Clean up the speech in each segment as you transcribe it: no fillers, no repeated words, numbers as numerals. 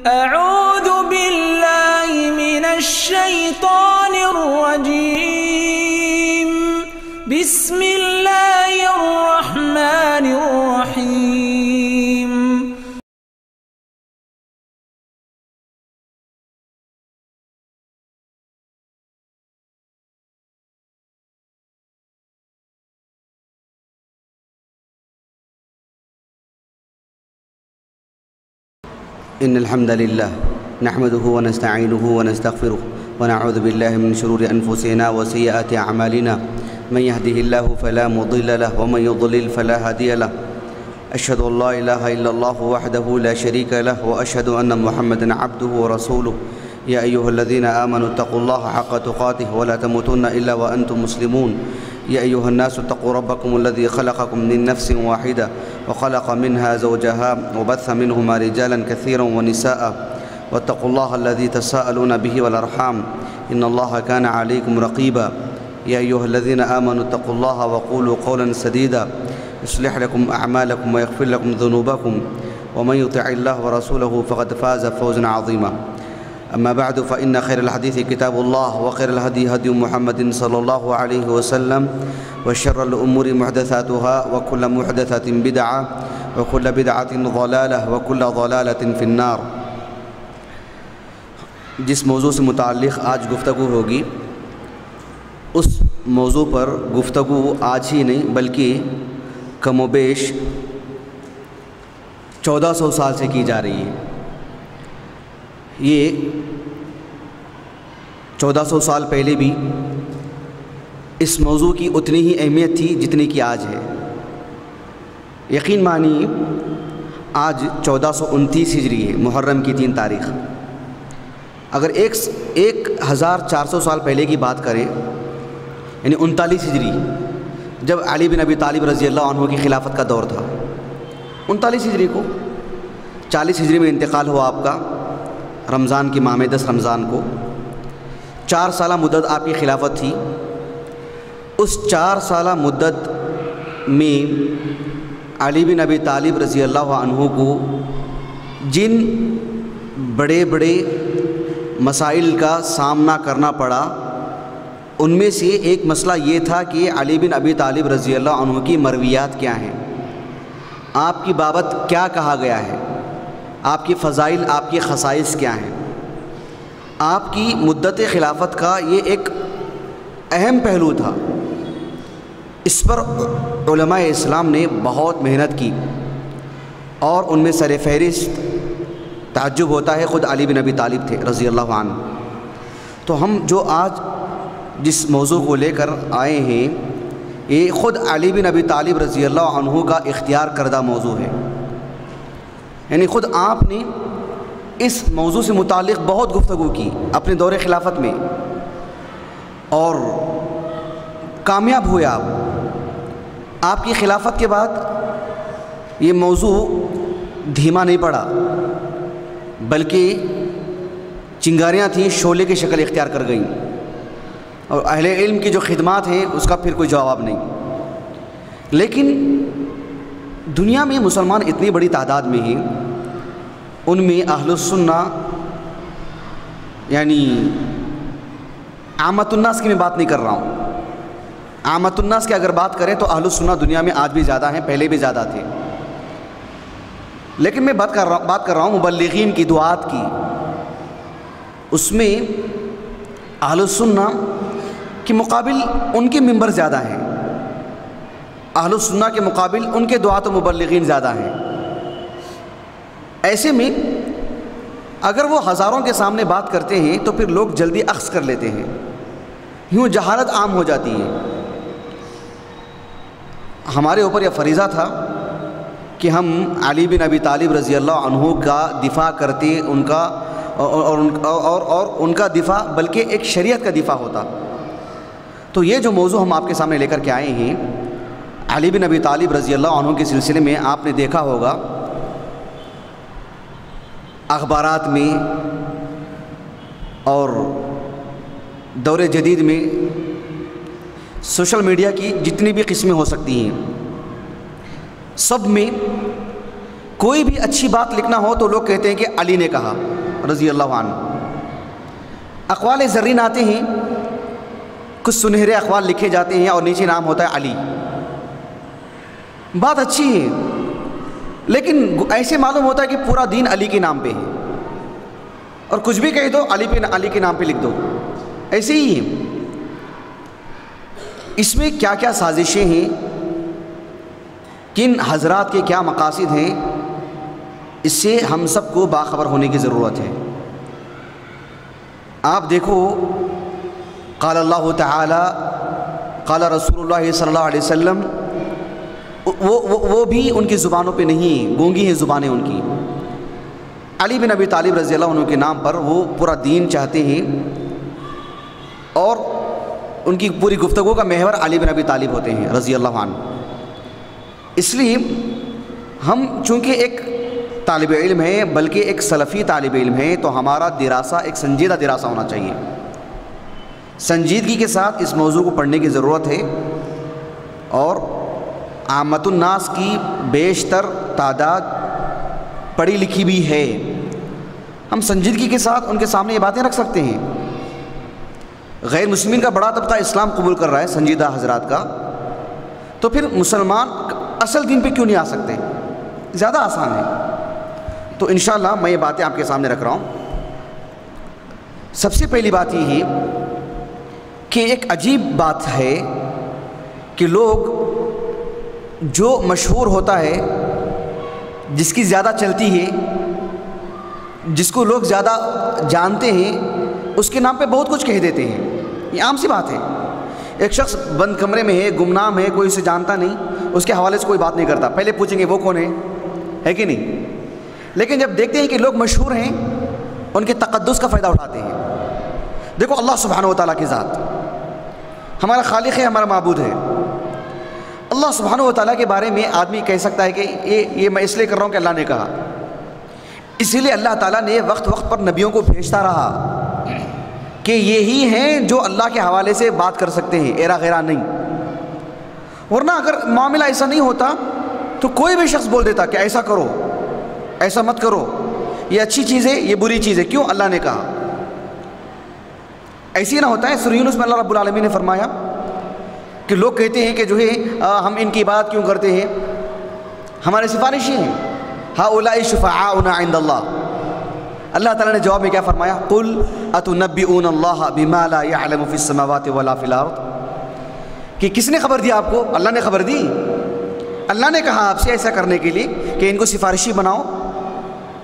أعوذ بالله من الشيطان الرجيم. بسم الله الرحمن الرحيم. إن الحمد لله نحمده ونستعينه ونستغفره ونعوذ بالله من شرور أنفسنا وسيئات أعمالنا. من يهده الله فلا مضل له ومن يضلل فلا هادي له. أشهد أن لا إله إلا الله وحده لا شريك له وأشهد أن محمدا عبده ورسوله. يا أيها الذين آمنوا اتقوا الله حق تقاته ولا تموتن إلا وأنتم مسلمون. يا أيها الناس اتقوا ربكم الذي خلقكم من نفس واحدة وخلق منها زوجها وبث منهما رجالا كثيرا ونساء واتقوا الله الذي تساءلون به والأرحام إن الله كان عليكم رقيبا. يا أيها الذين آمنوا اتقوا الله وقولوا قولا سديدا يصلح لكم أعمالكم ويغفر لكم ذنوبكم ومن يطع الله ورسوله فقد فاز فوزا عظيما. أما بعد فإن خير الحديث كتاب الله وخير الهدي هدي محمد صلى الله عليه وسلم وشر الأمور محدثاتها وكل محدثة بدعة وكل بدعة ضلالة وكل ضلالة في النار. جس موضوع سے متعلق آج گفتگو ہوگی اس موضوع پر گفتگو آج ہی نہیں بلکہ کم و بیش 1400 سال سے کی جا رہی ہے. یہ 1400 سال پہلے بھی اس موضوع کی اتنی ہی اہمیت تھی جتنی کہ آج ہے. یقین مانیے آج 1429 ہجری ہے، محرم کی 3 تاریخ. اگر 1400 سال پہلے کی بات کریں یعنی 39 ہجری جب علی بن ابی طالب رضی اللہ عنہ کی خلافت کا دور تھا، 39 ہجری کو 40 ہجری میں انتقال ہوا آپ کا رمضان کے ماہ میں 10 رمضان کو. 4 سالہ مدت آپ کی خلافت تھی. اس 4 سالہ مدت میں علی بن ابی طالب رضی اللہ عنہ کو جن بڑے بڑے مسائل کا سامنا کرنا پڑا ان میں سے ایک مسئلہ یہ تھا کہ علی بن ابی طالب رضی اللہ عنہ کی مرویات کیا ہیں، آپ کی بابت کیا کہا گیا ہے، آپ کی فضائل، آپ کی خصائص کیا ہیں. آپ کی مدت خلافت کا یہ ایک اہم پہلو تھا. اس پر علماء اسلام نے بہت محنت کی اور ان میں سر فہرست تعجب ہوتا ہے خود علی بن ابی طالب تھے رضی اللہ عنہ. تو ہم جو آج جس موضوع کو لے کر آئے ہیں یہ خود علی بن ابی طالب رضی اللہ عنہ کا اختیار کردہ موضوع ہے. یعنی خود آپ نے اس موضوع سے متعلق بہت گفتگو کی اپنے دور خلافت میں اور کامیاب ہوئے آپ. آپ کی خلافت کے بعد یہ موضوع دھیما نہیں پڑا بلکہ چنگاریاں تھیں شعلے کی شکل اختیار کر گئیں اور اہل علم کی جو خدمات ہیں اس کا پھر کوئی جواب نہیں. لیکن دنیا میں مسلمان اتنی بڑی تعداد میں ہیں، ان میں اہل السنہ یعنی عامت الناس کی میں بات نہیں کر رہا ہوں. عامت الناس کی اگر بات کریں تو اہل السنہ دنیا میں آج بھی زیادہ ہیں، پہلے بھی زیادہ تھے. لیکن میں بات کر رہا ہوں مبلغین کی، دعات کی. اس میں اہل السنہ کے مقابل ان کے ممبر زیادہ ہیں، اہل السنہ کے مقابل ان کے دعات و مبلغین زیادہ ہیں. ایسے میں اگر وہ ہزاروں کے سامنے بات کرتے ہیں تو پھر لوگ جلدی اخذ کر لیتے ہیں، یوں جہالت عام ہو جاتی ہے. ہمارے اوپر یہ فریضہ تھا کہ ہم علی بن ابی طالب رضی اللہ عنہ کا دفاع کرتے، ان کا اور ان کا دفاع بلکہ ایک شریعت کا دفاع ہوتا. تو یہ جو موضوع ہم آپ کے سامنے لے کر کے آئے ہیں علی بن ابی طالب رضی اللہ عنہ کے سلسلے میں، آپ نے دیکھا ہوگا اخبارات میں اور دور جدید میں سوشل میڈیا کی جتنی بھی قسمیں ہو سکتی ہیں سب میں کوئی بھی اچھی بات لکھنا ہو تو لوگ کہتے ہیں کہ علی نے کہا رضی اللہ عنہ. اقوال زرین آتے ہیں، کچھ سنہرے اقوال لکھے جاتے ہیں اور نیچے نام ہوتا ہے علی. بات اچھی ہے، لیکن ایسے معلوم ہوتا ہے کہ پورا دین علی کے نام پہ ہے، اور کچھ بھی کہہ دو علی کے نام پہ لکھ دو. ایسے ہی ہے. اس میں کیا کیا سازشیں ہیں، کن حضرات کے کیا مقاصد ہیں، اس سے ہم سب کو باخبر ہونے کی ضرورت ہے. آپ دیکھو، قال اللہ تعالی قال رسول اللہ صلی اللہ علیہ وسلم، وہ بھی ان کی زبانوں پہ نہیں، گونگی ہیں زبانیں ان کی. علی بن ابی طالب رضی اللہ عنہ کے نام پر وہ پورا دین چاہتے ہیں، اور ان کی پوری گفتگو کا محور علی بن ابی طالب ہوتے ہیں رضی اللہ عنہ. اس لیے ہم چونکہ ایک طالب علم ہیں، بلکہ ایک سلفی طالب علم ہیں، تو ہمارا دراسہ ایک سنجیدہ دراسہ ہونا چاہیے. سنجیدگی کے ساتھ اس موضوع کو پڑھنے کی ضرورت ہے، اور عامت الناس کی بیشتر تعداد پڑھی لکھی بھی ہے. ہم سنجیدگی کے ساتھ ان کے سامنے یہ باتیں رکھ سکتے ہیں. غیر مسلمین کا بڑا طبقہ اسلام قبول کر رہا ہے، سنجیدہ حضرات کا، تو پھر مسلمان اصل دین پہ کیوں نہیں آ سکتے؟ زیادہ آسان ہے. تو انشاءاللہ میں یہ باتیں آپ کے سامنے رکھ رہا ہوں. سب سے پہلی بات یہ ہے کہ ایک عجیب بات ہے کہ لوگ جو مشہور ہوتا ہے، جس کی زیادہ چلتی ہے، جس کو لوگ زیادہ جانتے ہیں، اس کے نام پہ بہت کچھ کہہ دیتے ہیں. یہ عام سی بات ہے. ایک شخص بند کمرے میں ہے، گمنام ہے، کوئی اسے جانتا نہیں، اس کے حوالے سے کوئی بات نہیں کرتا. پہلے پوچھیں گے وہ کون ہے کہ نہیں؟ لیکن جب دیکھتے ہیں کہ لوگ مشہور ہیں، ان کے تقدس کا فائدہ اٹھاتے ہیں. دیکھو اللہ سبحانہ و تعالیٰ کی ذات، ہمارا خالق ہے، ہمارا معبود ہے. اللہ سبحانہ و تعالیٰ کے بارے میں آدمی کہہ سکتا ہے کہ یہ میں اس لیے کر رہا ہوں کہ اللہ نے کہا. اسی لیے اللہ تعالیٰ نے وقت وقت پر نبیوں کو بھیجتا رہا کہ یہی ہیں جو اللہ کے حوالے سے بات کر سکتے ہیں، ایرا غیرہ نہیں. ورنہ اگر معاملہ ایسا نہیں ہوتا تو کوئی بھی شخص بول دیتا کہ ایسا کرو، ایسا مت کرو، یہ اچھی چیز ہے، یہ بری چیز ہے. کیوں؟ اللہ نے کہا. ایسی نہ ہوتا ہے. سورہ یونس میں اللہ رب العالمین نے فرمایا کہ لوگ کہتے ہیں کہ جو ہے ہم ان کی عبادت کیوں کرتے ہیں، ہمارے سفارشی ہیں. ہؤلاء شفعاؤنا عند اللہ. اللہ تعالیٰ نے جواب میں کیا فرمایا؟ قل اتنبئون اللہ بما لا يعلم في السماوات ولا في الارض. کہ کس نے خبر دیا آپ کو؟ اللہ نے خبر دی. اللہ نے کہا آپ سے ایسا کرنے کے لیے کہ ان کو سفارشی بناؤ.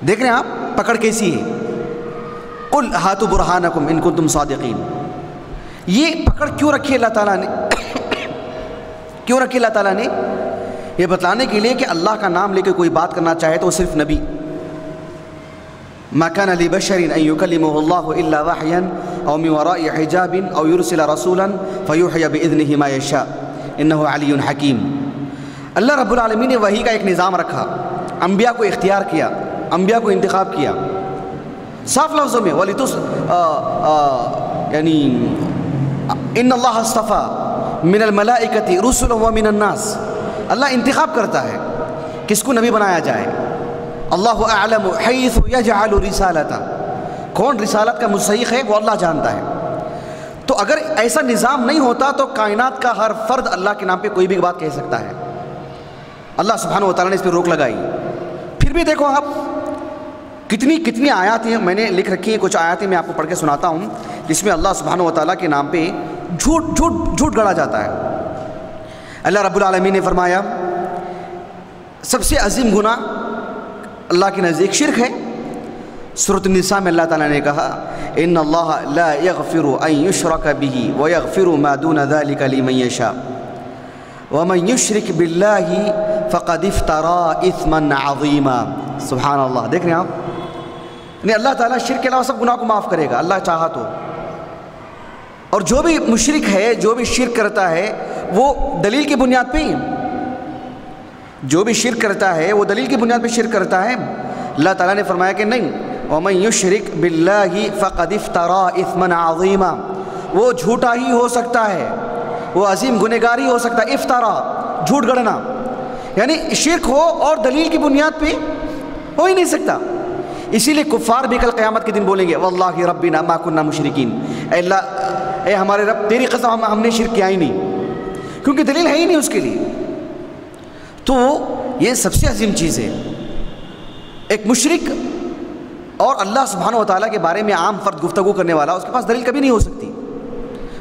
دیکھ رہے ہیں آپ پکڑ کیسی ہے. قل ہاتوا برہانکم ان کنتم صادقین. یہ پکڑ کیوں رکھی اللہ تعالیٰ نے؟ کیوں رکھی اللہ تعالیٰ نے؟ یہ بتلانے کے لیے کہ اللہ کا نام لے کے کوئی بات کرنا چاہے تو وہ صرف نبی. ما كان لبشر ان يكلمه الله الا وحيا او من وراء حجاب او يرسل رسولا فيوحي باذنه ما يشاء انه علي حكيم. اللہ رب العالمین نے وحی کا ایک نظام رکھا، انبیاء کو اختیار کیا، انبیاء کو انتخاب کیا. صاف لفظوں میں یعنی ان اللہ اصطفى من الملائکۃ رسلا ومن الناس. اللہ انتخاب کرتا ہے کس کو نبی بنایا جائے. اللہ اعلم حیث یجعل رسالتہ. کون رسالت کا مستحق ہے وہ اللہ جانتا ہے. تو اگر ایسا نظام نہیں ہوتا تو کائنات کا ہر فرد اللہ کے نام پہ کوئی بھی بات کہہ سکتا ہے. اللہ سبحانہ و تعالیٰ نے اس پہ روک لگائی. پھر بھی دیکھو آپ کتنی آیات ہیں، میں نے لکھ رکھی ہیں کچھ آیاتیں، میں آپ کو پڑھ کے سناتا ہوں جس میں اللہ سبحانہ و تعالیٰ کے نام پہ جھوٹ گڑا جاتا ہے. اللہ رب العالمین نے فرمایا سب سے عظیم گناہ اللہ کے نزدیک شرک ہے. سورۃ النساء میں اللہ تعالیٰ نے کہا ان اللہ لا یغفر ان یشرک بہ ویغفر ما دون ذلک لمن یشاء ومن یشرک باللہ فقد افترى اثما عظیما. سبحان اللہ. دیکھ رہے ہیں آپ، یعنی اللہ تعالیٰ شرک کے علاوہ سب گناہ کو معاف کرے گا اللہ چاہا تو. اور جو بھی مشرک ہے، جو بھی شرک کرتا ہے وہ دلیل کی بنیاد پہ ہی، جو بھی شرک کرتا ہے وہ دلیل کی بنیاد پہ شرک کرتا ہے. اللہ تعالیٰ نے فرمایا کہ نہیں، وَمَن يُشْرِكْ بِاللَّهِ فَقَدِ افْتَرَى اِثْمًا عَظِيمًا. وہ جھوٹا ہی ہو سکتا ہے، وہ عظیم گنہگار ہی ہو سکتا ہے. افطرا، جھوٹ گڑنا، یعنی شرک ہو اور دلیل کی بنیاد پہ ہو ہی نہیں سکتا. اسی لیے کفار بھی کل قیامت کے دن بولیں گے واللہ ربنا ما کننا مشرکین، اے اللہ، اے ہمارے رب تیری قسم ہم نے شرک کیا ہی نہیں، کیونکہ دلیل ہے ہی نہیں اس کے لیے. تو یہ سب سے عظیم چیز ہے. ایک مشرک اور اللہ سبحانہ و تعالیٰ کے بارے میں عام فرد گفتگو کرنے والا، اس کے پاس دلیل کبھی نہیں ہو سکتی،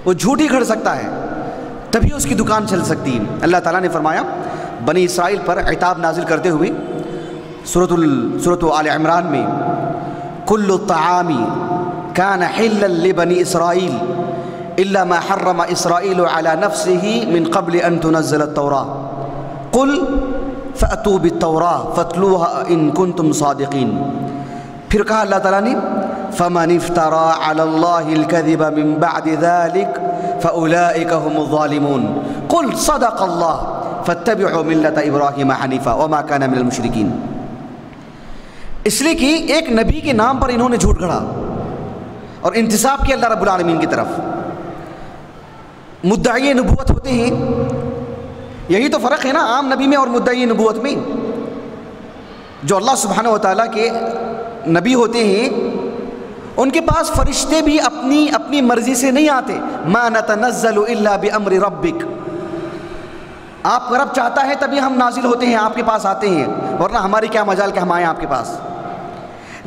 وہ جھوٹ ہی گھڑ سکتا ہے، تبھی اس کی دکان چل سکتی ہے. اللہ تعالیٰ نے فرمایا بنی اسرائیل پر عتاب نازل کرتے ہوئے سورۃ آل عمران میں، کل الطعام کان حلا لبنی اسرائیل الا ما حرم اسرائیل علی نفسه من قبل ان تنزل التوراة قل فأتوا بالتوراة فاتلوها ان کنتم صادقین. پھر کہا اللہ تعالیٰ نے فمن افترى على الله الكذب من بعد ذلك فأولئك هم الظالمون قل صدق الله فاتبعوا ملة ابراہیم حنیفا وما كان من المشرکین. اس لیے کہ ایک نبی کے نام پر انہوں نے جھوٹ گھڑا اور انتساب کیا اللہ رب العالمین کی طرف. مدعی نبوت ہوتے ہیں، یہی تو فرق ہے نا عام نبی میں اور مدعی نبوت میں. جو اللہ سبحانہ و تعالیٰ کے نبی ہوتے ہیں ان کے پاس فرشتے بھی اپنی مرضی سے نہیں آتے. ما نتنزل الا بامر ربک، آپ کا رب چاہتا ہے تبھی ہم نازل ہوتے ہیں، آپ کے پاس آتے ہیں، ورنہ ہماری کیا مجال کہ ہم آئیں آپ کے پاس.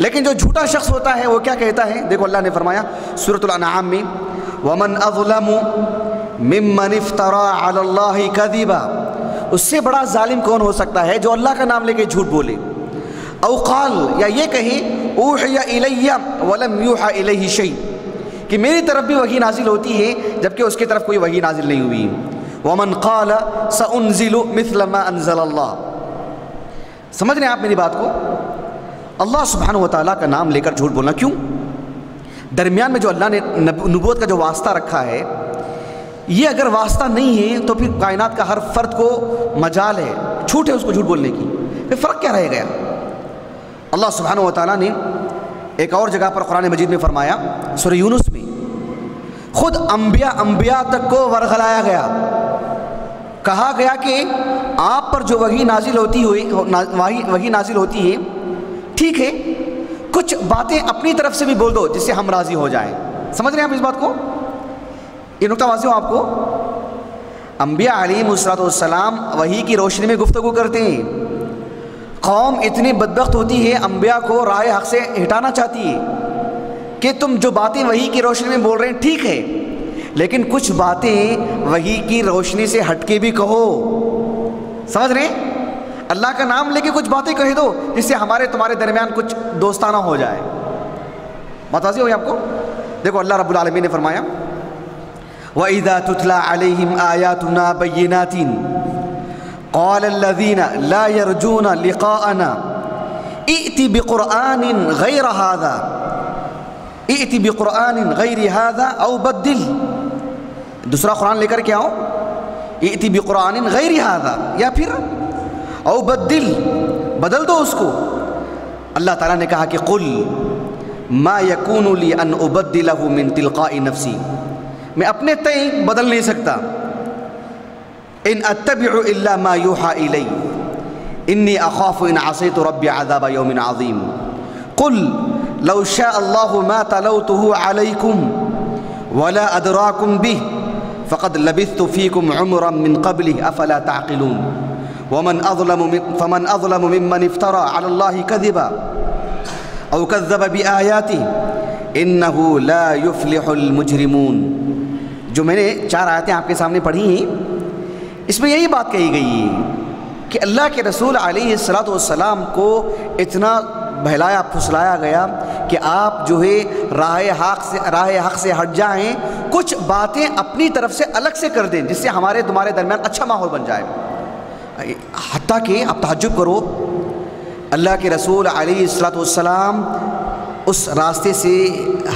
لیکن جو جھوٹا شخص ہوتا ہے وہ کیا کہتا ہے؟ دیکھو اللہ نے فرمایا سورۃ الانعام میں ومن اظلم ممن افترى على الله كذبا، اس سے بڑا ظالم کون ہو سکتا ہے جو اللہ کا نام لے کے جھوٹ بولے. او قال، یا یہ کہے اوحی الی ولم یوحى الیہ شیء، کہ میری طرف بھی وحی نازل ہوتی ہے جبکہ اس کی طرف کوئی وحی نازل نہیں ہوئی. ومن قال سانزل مثل ما انزل اللہ. سمجھ رہے ہیں آپ میری بات کو؟ اللہ سبحانہ و تعالیٰ کا نام لے کر جھوٹ بولنا کیوں؟ درمیان میں جو اللہ نے نبوت کا جو واسطہ رکھا ہے، یہ اگر واسطہ نہیں ہے تو پھر کائنات کا ہر فرد کو مجال ہے، چھوٹ ہے اس کو جھوٹ بولنے کی، پھر فرق کیا رہ گیا؟ اللہ سبحانہ و تعالیٰ نے ایک اور جگہ پر قرآن مجید میں فرمایا سورہ یونس میں، خود انبیاء تک کو ورغلایا گیا، کہا گیا کہ آپ پر جو وحی نازل ہوتی ہے ٹھیک ہے، کچھ باتیں اپنی طرف سے بھی بول دو جس سے ہم راضی ہو جائیں. سمجھ رہے ہیں آپ اس بات کو؟ یہ نقطہ واضح ہو آپ کو؟ انبیاء علیہم السلام وحی کی روشنی میں گفتگو کرتے ہیں. قوم اتنی بدبخت ہوتی ہے انبیاء کو راہ حق سے ہٹانا چاہتی ہے کہ تم جو باتیں وحی کی روشنی میں بول رہے ہیں ٹھیک ہے، لیکن کچھ باتیں وحی کی روشنی سے ہٹ کے بھی کہو. سمجھ رہے ہیں؟ اللہ کا نام لے کے کچھ باتیں کہہ دو جس سے ہمارے تمہارے درمیان کچھ دوستانہ ہو جائے. بات واضح ہوئی آپ کو؟ دیکھو اللہ رب العالمین نے فرمایا وَإِذَا تُتْلَى عَلَيْهِمْ آيَاتُنَا بَيِّنَاتٍ قَالَ الَّذِينَ لَا يَرْجُونَ لِقَاءَنَا ائْتِ بِقُرْآنٍ غَيْرَ هَذَا ائْتِ بِقُرْآنٍ غَيْرِ هَذَا أَوْ بَدِّلْ. دوسرا قرآن لے کر کے آؤ، ائْتِ بِقُرْآنٍ غَيْرِ هَذَا، یا پھر او بدل دو اس کو. اللہ تعالیٰ نے کہا کہ قل ما یکون لی ان ابدلہ من تلقاء نفسی، میں اپنے تئیں بدل نہیں سکتا. ان اتبع الا ما یوحى الی انی اخاف ان عصیت ربی عذاب یوم عظیم. قل لو شاء اللہ ما تلوته علیکم ولا ادراکم به فقد لبثت فیکم عمرا من قبلہ افلا تعقلون. فمن اظلم ممن افترى على الله كذبا او كذب بآياته انه لا يفلح المجرمون. جو میں نے 4 آیتیں آپ کے سامنے پڑھی ہیں، اس میں یہی بات کہی گئی ہے کہ اللہ کے رسول علیہ السلام کو اتنا بہلایا پھسلایا گیا کہ آپ جو ہے راہ حق سے ہٹ جائیں، کچھ باتیں اپنی طرف سے الگ سے کر دیں جس سے ہمارے تمہارے درمیان اچھا ماحول بن جائے. حتیٰ کہ آپ تعجب کرو، اللہ کے رسول علیہ السلام اس راستے سے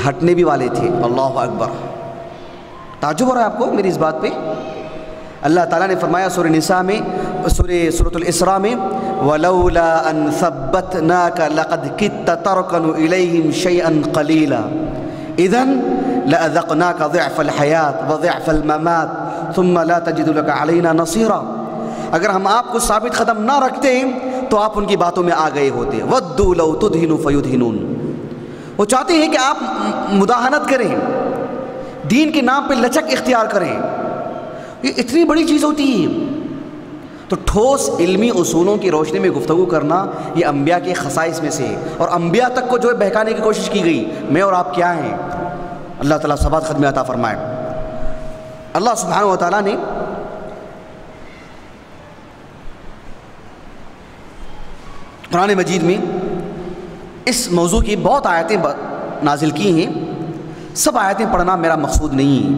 ہٹنے بھی والے تھے. اللہ اکبر. تعجب ہو رہا ہے آپ کو میری اس بات پہ؟ اللہ تعالیٰ نے فرمایا سورہ نساء میں، سورۃ الاسراء میں وَلَوْلَا أَن ثَبَّتْنَاكَ لَقَدْ كِدتَّ تَرْكَنُ إِلَيْهِمْ شَيْئًا قَلِيلًا إِذًا لَأَذَقْنَاكَ ضِعْفَ الْحَيَاةِ وَضِعْفَ الْمَمَاتِ ثُمَّ لَا تَجِدُ لَكَ عَلَيْنَا نَصِيرًا. اگر ہم آپ کو ثابت قدم نہ رکھتے تو آپ ان کی باتوں میں آ گئے ہوتے. وَدُّوا لَوْ تُدْهِنُوا فَيُدْهِنُونَ. وہ چاہتے ہیں کہ آپ مداہنت کریں, دین کے نام پہ لچک اختیار کریں. یہ اتنی بڑی چیز ہوتی ہے. تو ٹھوس علمی اصولوں کی روشنی میں گفتگو کرنا یہ انبیاء کے خصائص میں سے ہے. اور انبیاء تک کو جو ہے بہکانے کی کوشش کی گئی, میں اور آپ کیا ہیں. اللہ تعالیٰ ثبات خدمت عطا فرمائے. اللہ سبحانہ و تعالیٰ نے قرآن مجید میں اس موضوع کی بہت آیتیں نازل کی ہیں. سب آیتیں پڑھنا میرا مقصود نہیں ہے.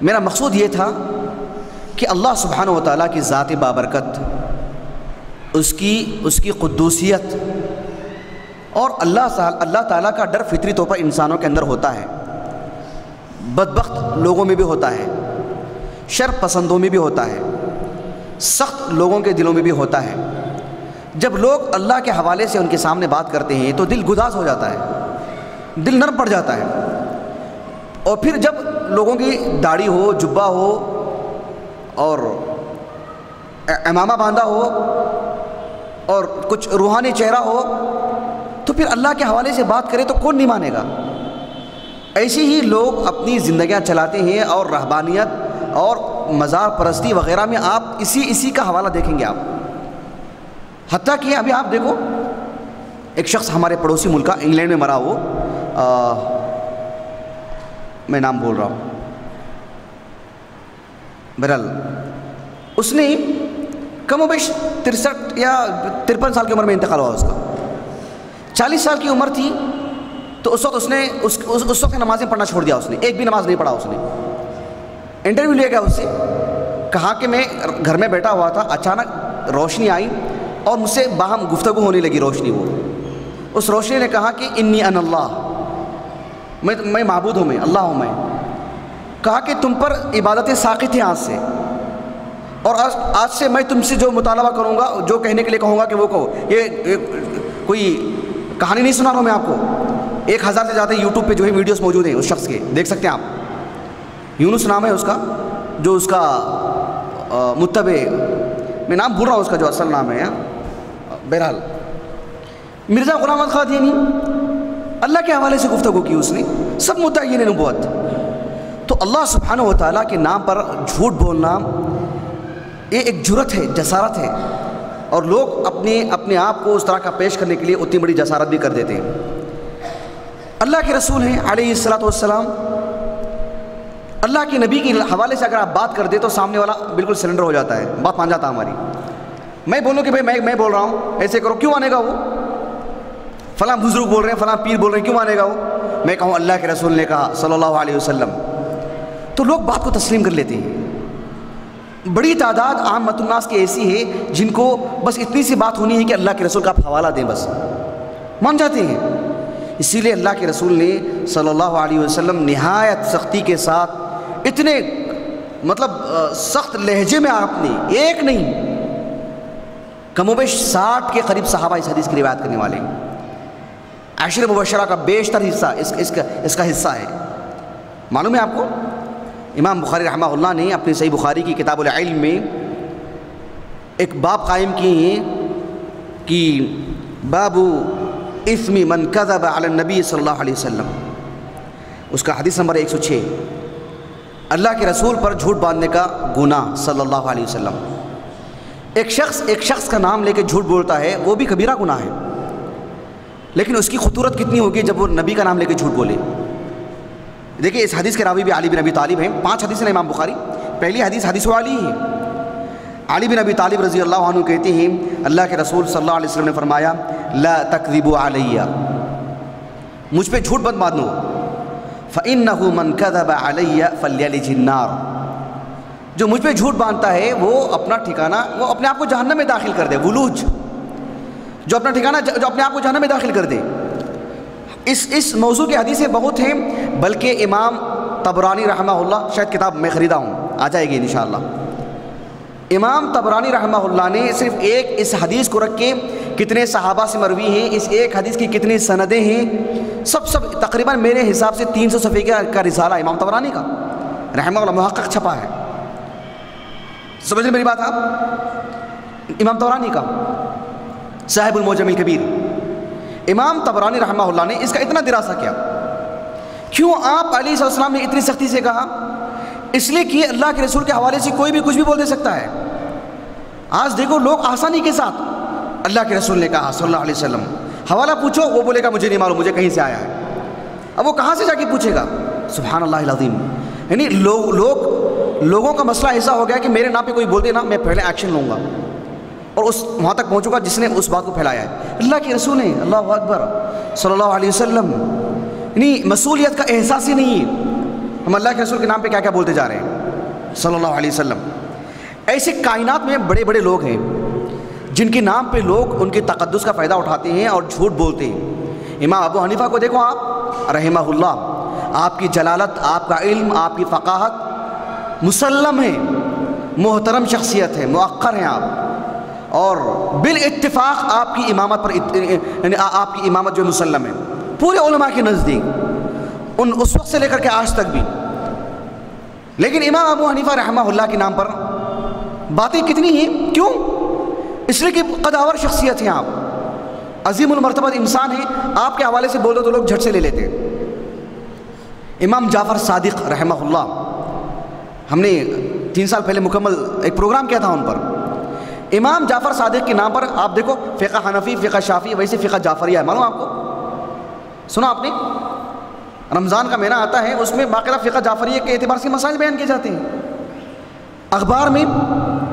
میرا مقصود یہ تھا کہ اللہ سبحانہ و تعالیٰ کی ذات بابرکت, اس کی قدوسیت اور اللہ تعالیٰ کا ڈر فطری طور پر انسانوں کے اندر ہوتا ہے. بدبخت لوگوں میں بھی ہوتا ہے, شر پسندوں میں بھی ہوتا ہے, سخت لوگوں کے دلوں میں بھی ہوتا ہے. جب لوگ اللہ کے حوالے سے ان کے سامنے بات کرتے ہیں تو دل گداز ہو جاتا ہے, دل نرم پڑ جاتا ہے. اور پھر جب لوگوں کی داڑھی ہو, جبہ ہو اور امامہ باندھا ہو اور کچھ روحانی چہرہ ہو, تو پھر اللہ کے حوالے سے بات کرے تو کون نہیں مانے گا. ایسے ہی لوگ اپنی زندگیاں چلاتے ہیں اور رہبانیت اور مزار پرستی وغیرہ میں آپ اسی کا حوالہ دیکھیں گے آپ. حتیٰ کہ ابھی آپ دیکھو, ایک شخص ہمارے پڑوسی ملک کا انگلینڈ میں مرا ہو, میں نام بول رہا ہوں, بہرحال اس نے کم و بیش 63 یا 53 سال کی عمر میں انتقال ہوا. اس کا 40 سال کی عمر تھی تو اس وقت نمازیں پڑھنا چھوڑ دیا. اس نے ایک بھی نماز نہیں پڑھا. اس نے انٹرویو لیا گیا اس سے, کہا کہ میں گھر میں بیٹھا ہوا تھا, اچانک روشنی آئی اور مجھ سے باہم گفتگو ہونے لگی. روشنی, وہ اس روشنی نے کہا کہ انی انا اللہ, میں معبود ہوں, میں اللہ ہوں. میں کہا کہ تم پر عبادتیں ساقط ہیں آج سے, اور آج سے میں تم سے جو مطالبہ کروں گا, جو کہنے کے لیے کہوں گا کہ وہ کہو. یہ کوئی کہانی نہیں سنا رہا ہوں میں آپ کو. 1000 سے زیادہ یوٹیوب پہ جو ہے ویڈیوز موجود ہیں اس شخص کے, دیکھ سکتے ہیں آپ. یونس نام ہے اس کا, جو اس کا متبع, میں نام بھول رہا ہوں اس کا جو اصل نام ہے. بہرحال مرزا غلام احمد قادیانی, اللہ کے حوالے سے گفتگو کی اس نے, سب مدعین نبوت. تو اللہ سبحانہ و تعالیٰ کے نام پر جھوٹ بولنا یہ ایک جرت ہے, جسارت ہے, اور لوگ اپنے آپ کو اس طرح کا پیش کرنے کے لیے اتنی بڑی جسارت بھی کر دیتے ہیں. اللہ کے رسول ہیں علیہ الصلوۃ والسلام, اللہ کے نبی کے حوالے سے اگر آپ بات کر دیں تو سامنے والا بالکل سرنڈر ہو جاتا ہے, بات مان جاتا ہماری. میں بولوں کہ بھائی میں بول رہا ہوں, ایسے کرو, کیوں مانے گا وہ؟ فلاں بزرگ بول رہے ہیں, فلاں پیر بول رہے ہیں, کیوں مانے گا وہ؟ میں کہوں اللہ کے رسول نے کہا صلی اللہ علیہ وسلم, تو لوگ بات کو تسلیم کر لیتے ہیں. بڑی تعداد عامۃ الناس کی ایسی ہے جن کو بس اتنی سی بات ہونی ہے کہ اللہ کے رسول کا آپ حوالہ دیں, بس مان جاتے ہیں. اسی لیے اللہ کے رسول نے صلی اللہ علیہ وسلم نہایت سختی کے ساتھ, اتنے سخت لہجے میں آپ نے, ایک نہیں کم و بیش 60 کے قریب صحابہ اس حدیث کی روایت کرنے والے ہیں. عشر مبشرہ کا بیشتر حصہ اس کا حصہ ہے. معلوم ہے آپ کو, امام بخاری رحمہ اللہ نے اپنی صحیح بخاری کی کتاب العلم میں ایک باب قائم کی ہیں کہ باب اسم من کذب علی النبی صلی اللہ علیہ وسلم. اس کا حدیث نمبر 106, اللہ کے رسول پر جھوٹ باندھنے کا گناہ صلی اللہ علیہ وسلم. ایک شخص کا نام لے کے جھوٹ بولتا ہے, وہ بھی کبیرہ گناہ ہے, لیکن اس کی خطورت کتنی ہوگی جب وہ نبی کا نام لے کے جھوٹ بولے. دیکھیں اس حدیث کے راوی بھی علی بن ابی طالب ہیں. 5 حدیثیں امام بخاری. پہلی حدیث علی ہے. علی بن ابی طالب رضی اللہ عنہ کہتے ہیں اللہ کے رسول صلی اللہ علیہ وسلم نے فرمایا لا تکذبوا علی, مجھ پہ جھوٹ مت باندھو, فإنہ من کذب علی فلیلج النار, جو مجھ پہ جھوٹ باندھتا ہے وہ اپنا ٹھکانہ, وہ اپنے آپ کو جہنم میں داخل کر دے. ولوج, جو اپنا ٹھکانہ, جو اپنے آپ کو جہنم میں داخل کر دے. اس موضوع کی حدیثیں بہت ہیں, بلکہ امام طبرانی رحمہ اللہ, شاید کتاب میں خریدا ہوں, آ جائے گی انشاءاللہ. امام طبرانی رحمہ اللہ نے صرف اس حدیث کو رکھ کے کتنے صحابہ سے مروی ہیں, اس ایک حدیث کی کتنی سندیں ہیں, سب تقریباً میرے حساب سے 300 صفحے کا رسالہ امام طبرانی کا رحمہ اللہ محقق چھپا ہے. سمجھ لیں میری بات آپ, امام طبرانی کا. صاحب المعجم الکبیر، امام طبرانی رحمہ اللہ نے اس کا اتنا دراسہ کیا. کیوں آپ علیہ السلام نے اتنی سختی سے کہا؟ اس لیے کہ اللہ کے رسول کے حوالے سے کوئی بھی کچھ بھی بول دے سکتا ہے. آج دیکھو لوگ آسانی کے ساتھ اللہ کے رسول نے کہا صلی اللہ علیہ وسلم، حوالہ پوچھو وہ بولے گا مجھے نہیں معلوم، مجھے کہیں سے آیا ہے. اب وہ کہاں سے جا کے پوچھے گا؟ سبحان اللہ العظیم. یعنی لوگوں کا مسئلہ ایسا ہو گیا کہ میرے نام پہ کوئی بول دے نا، میں پہلے ایکشن لوں گا اور وہاں تک پہنچوں گا جس نے اس بات کو پھیلایا ہے. اللہ کے رسول نے اللہ اکبر صلی اللہ علیہ وسلم، یعنی مسئولیت کا احساس ہی نہیں ہے. ہم اللہ کے رسول کے نام پہ کیا کیا بولتے جا رہے ہیں صلی اللہ علیہ وسلم. ایسے کائنات میں بڑے بڑے لوگ ہیں جن کے نام پہ لوگ ان کے تقدس کا فائدہ اٹھاتے ہیں اور جھوٹ بولتے ہیں. امام ابو حنیفہ کو دیکھو آپ رحمہ اللہ، آپ کی جلالت، آپ کا علم، آپ کی فقاہت مسلم ہے، محترم شخصیت ہے، مؤخر ہیں آپ، اور بالاتفاق آپ کی امامت پر یعنی آپ کی امامت جو مسلم ہے پورے علماء کے نزدیک، اس وقت سے لے کر کے آج تک بھی. لیکن امام ابو حنیفہ رحمہ اللہ کے نام پر باتیں کتنی ہیں؟ کیوں؟ اس لیے کہ قداور شخصیت ہیں آپ، عظیم المرتبہ انسان ہیں، آپ کے حوالے سے بول دو تو لوگ جھٹ سے لے لیتے ہیں. امام جعفر صادق رحمہ اللہ، ہم نے 3 سال پہلے مکمل ایک پروگرام کیا تھا ان پر. امام جعفر صادق کے نام پر آپ دیکھو فقہ حنفی، فقہ شافعی، ویسے فقہ جعفریہ ہے. معلوم آپ کو؟ سنا آپ نے؟ رمضان کا مہینہ آتا ہے، اس میں باقاعدہ فقہ جعفریہ کے اعتبار سے مسائل بیان کیے جاتے ہیں. اخبار میں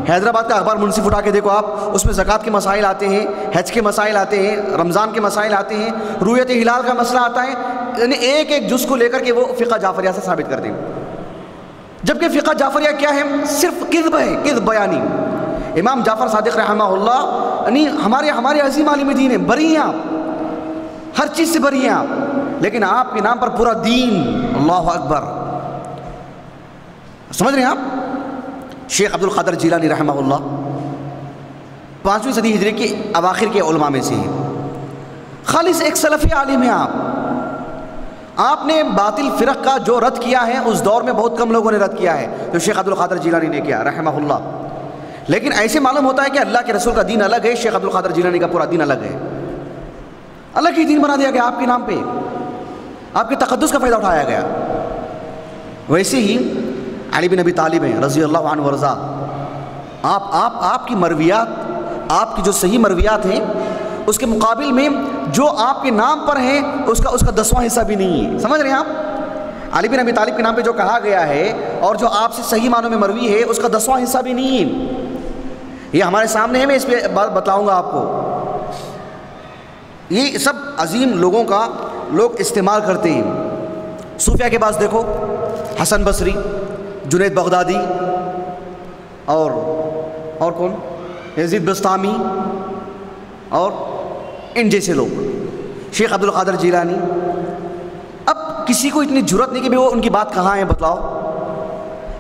حیدرآباد کا اخبار منصف اٹھا کے دیکھو آپ، اس میں زکوٰۃ کے مسائل آتے ہیں، حج کے مسائل آتے ہیں، رمضان کے مسائل آتے ہیں، رؤیت ہلال کا مسئلہ آتا ہے. یعنی ایک ایک جز کو لے کر کے وہ فقہ جعفریہ سے ثابت کر دیں. جبکہ فقہ جعفریہ کیا ہے؟ صرف کذب ہے، کذب بیانی. امام جعفر صادق رحمہ اللہ یعنی ہمارے عظیم عالم دین ہیں، بری ہیں آپ، ہر چیز سے بری ہیں آپ، لیکن آپ کے نام پر پورا دین. اللہ اکبر. سمجھ رہے ہیں آپ؟ شیخ عبد القادر جیلانی رحمہ اللہ 5ویں صدی ہجری کے اواخر کے علماء میں سے ہیں. خالص ایک سلفی عالم ہیں آپ نے باطل فرق کا جو رد کیا ہے اس دور میں بہت کم لوگوں نے رد کیا ہے جو شیخ عبد القادر جیلانی نے کیا رحمہ اللہ. لیکن ایسے معلوم ہوتا ہے کہ اللہ کے رسول کا دین الگ ہے، شیخ عبد القادر جیلانی کا پورا دین الگ ہے. الگ ہی دین بنا دیا گیا آپ کے نام پہ، آپ کے تقدس کا فائدہ اٹھایا گیا. ویسے ہی علی بن ابی طالب ہیں رضی اللہ عنہ ورضا، آپ کی مرویات، آپ کی جو صحیح مرویات ہیں اس کے مقابل میں جو آپ کے نام پر ہیں اس کا 10واں حصہ بھی نہیں ہے. سمجھ رہے ہیں آپ؟ علی بن ابی طالب کے نام پہ جو کہا گیا ہے اور جو آپ سے صحیح معنوں میں مروی ہے اس کا 10واں حصہ بھی نہیں ہے. یہ ہمارے سامنے ہے، میں اس پہ بات بتلاؤں گا آپ کو. یہ سب عظیم لوگوں کا لوگ استعمال کرتے ہیں. صوفیہ کے پاس دیکھو حسن بصری، جنید بغدادی اور کون، یزید بستامی اور ان جیسے لوگ، شیخ عبد القادر جیلانی. اب کسی کو اتنی جرت نہیں کہ وہ ان کی بات کہاں ہے بتلاؤ.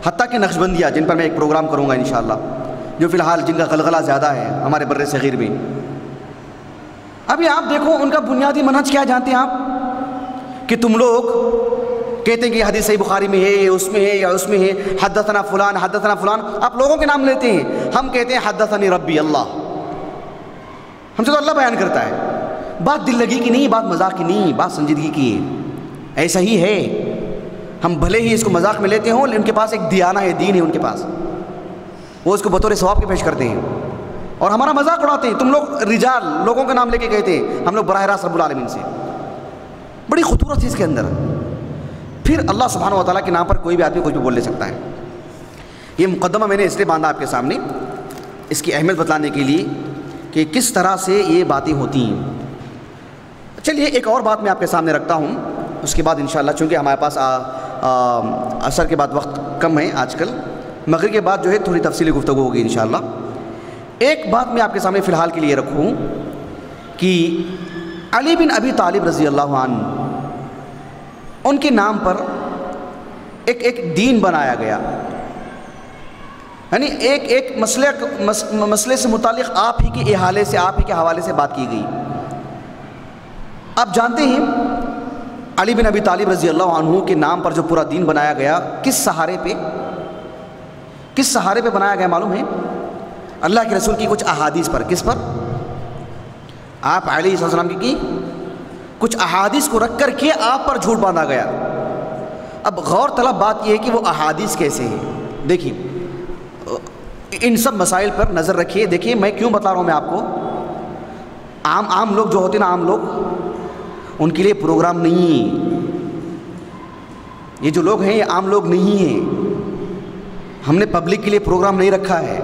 حتیٰ کہ نقشبندیہ جن پر میں ایک پروگرام کروں گا انشاءاللہ، جو فی الحال جن کا غلغلہ زیادہ ہے ہمارے بر صغیر میں. ابھی آپ دیکھو ان کا بنیادی منہج کیا جانتے ہیں آپ؟ کہ تم لوگ کہتے ہیں کہ حدیث صحیح بخاری میں ہے، اس میں ہے یا اس میں ہے، حدثنا فلان حدثنا فلان. آپ لوگوں کے نام لیتے ہیں، ہم کہتے ہیں حدثنی ربی اللہ. ہم سے تو اللہ بیان کرتا ہے. بات دل لگی کی نہیں، بات مذاق کی نہیں، بات سنجیدگی کی ہے. ایسا ہی ہے. ہم بھلے ہی اس کو مذاق میں لیتے ہوں، لیکن ان کے پاس ایک دیانہ ہے، دین ہے ان کے پاس، وہ اس کو بطور ثواب کے پیش کرتے ہیں اور ہمارا مذاق اڑاتے ہیں. تم لوگ رجال لوگوں کا نام لے کے کہتے ہیں، ہم لوگ براہ راست رب العالمین سے. بڑی خطورت ہے اس کے اندر. پھر اللہ سبحانہ و تعالیٰ کے نام پر کوئی بھی آدمی کچھ بھی بول لے سکتا ہے. یہ مقدمہ میں نے اس لیے باندھا آپ کے سامنے، اس کی اہمیت بتلانے کے لیے کہ کس طرح سے یہ باتیں ہوتی ہیں. چلیے ایک اور بات میں آپ کے سامنے رکھتا ہوں، اس کے بعد انشاءاللہ چونکہ ہمارے پاس عصر کے بعد وقت کم ہے آج کل، مغرب کے بعد جو ہے تھوڑی تفصیلی گفتگو ہوگی انشاءاللہ. ایک بات میں آپ کے سامنے فی الحال کے لیے رکھوں کہ علی بن ابی طالب رضی اللہ عنہ، ان کے نام پر ایک دین بنایا گیا. یعنی ایک مسئلے سے متعلق آپ ہی کے احالے سے، آپ ہی کے حوالے سے بات کی گئی. آپ جانتے ہیں علی بن ابی طالب رضی اللہ عنہ کے نام پر جو پورا دین بنایا گیا کس سہارے پہ بنایا گیا معلوم ہے؟ اللہ کے رسول کی کچھ احادیث پر. کس پر؟ آپ علیہ السلام کی کچھ احادیث کو رکھ کر کے آپ پر جھوٹ باندھا گیا۔ اب غور طلب بات یہ ہے کہ وہ احادیث کیسے ہیں۔ دیکھیے ان سب مسائل پر نظر رکھیے۔ دیکھیے میں کیوں بتا رہا ہوں میں آپ کو، عام لوگ جو ہوتے ہیں نا، عام لوگ، ان کے لیے پروگرام نہیں ہے۔ یہ جو لوگ ہیں یہ عام لوگ نہیں ہیں، ہم نے پبلک کے لیے پروگرام نہیں رکھا ہے۔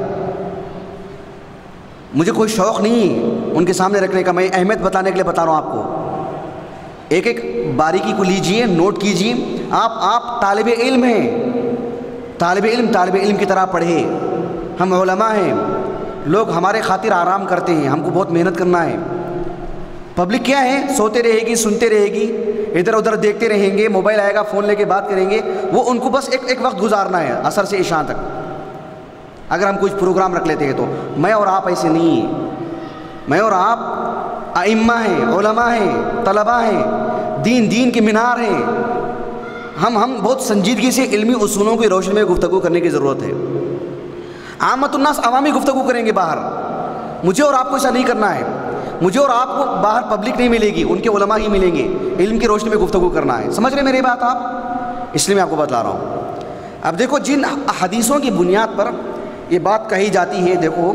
مجھے کوئی شوق نہیں ہے ان کے سامنے رکھنے کا، میں اہمیت بتانے کے لیے بتا رہا ہوں آپ کو۔ ایک ایک باریکی کو لیجئے، نوٹ کیجئے۔ آپ طالب علم ہیں، طالب علم کی طرح پڑھے۔ ہم علماء ہیں، لوگ ہمارے خاطر آرام کرتے ہیں، ہم کو بہت محنت کرنا ہے۔ پبلک کیا ہے، سوتے رہے گی، سنتے رہے گی، ادھر ادھر دیکھتے رہیں گے، موبائل آئے گا فون لے کے بات کریں گے۔ وہ ان کو بس ایک وقت گزارنا ہے عصر سے عشاء تک۔ اگر ہم کچھ پروگرام رکھ لیتے ہیں تو میں اور آپ ایسے نہیں ہیں۔ میں اور آپ ائمہ ہیں، علماء ہیں، طلباء ہیں، دین کے مینار ہیں۔ ہم بہت سنجیدگی سے علمی اصولوں کی روشنی میں گفتگو کرنے کی ضرورت ہے۔ عامت الناس عوامی گفتگو کریں گے باہر، مجھے اور آپ کو ایسا نہیں کرنا ہے۔ مجھے اور آپ کو باہر پبلک نہیں ملے گی، ان کے علماء ہی ملیں گے، علم کی روشنی میں گفتگو کرنا ہے۔ سمجھ رہے میری بات آپ؟ اس لیے میں آپ کو بتلا رہا ہوں۔ اب دیکھو جن حدیثوں کی بنیاد پر یہ بات کہی جاتی ہے، دیکھو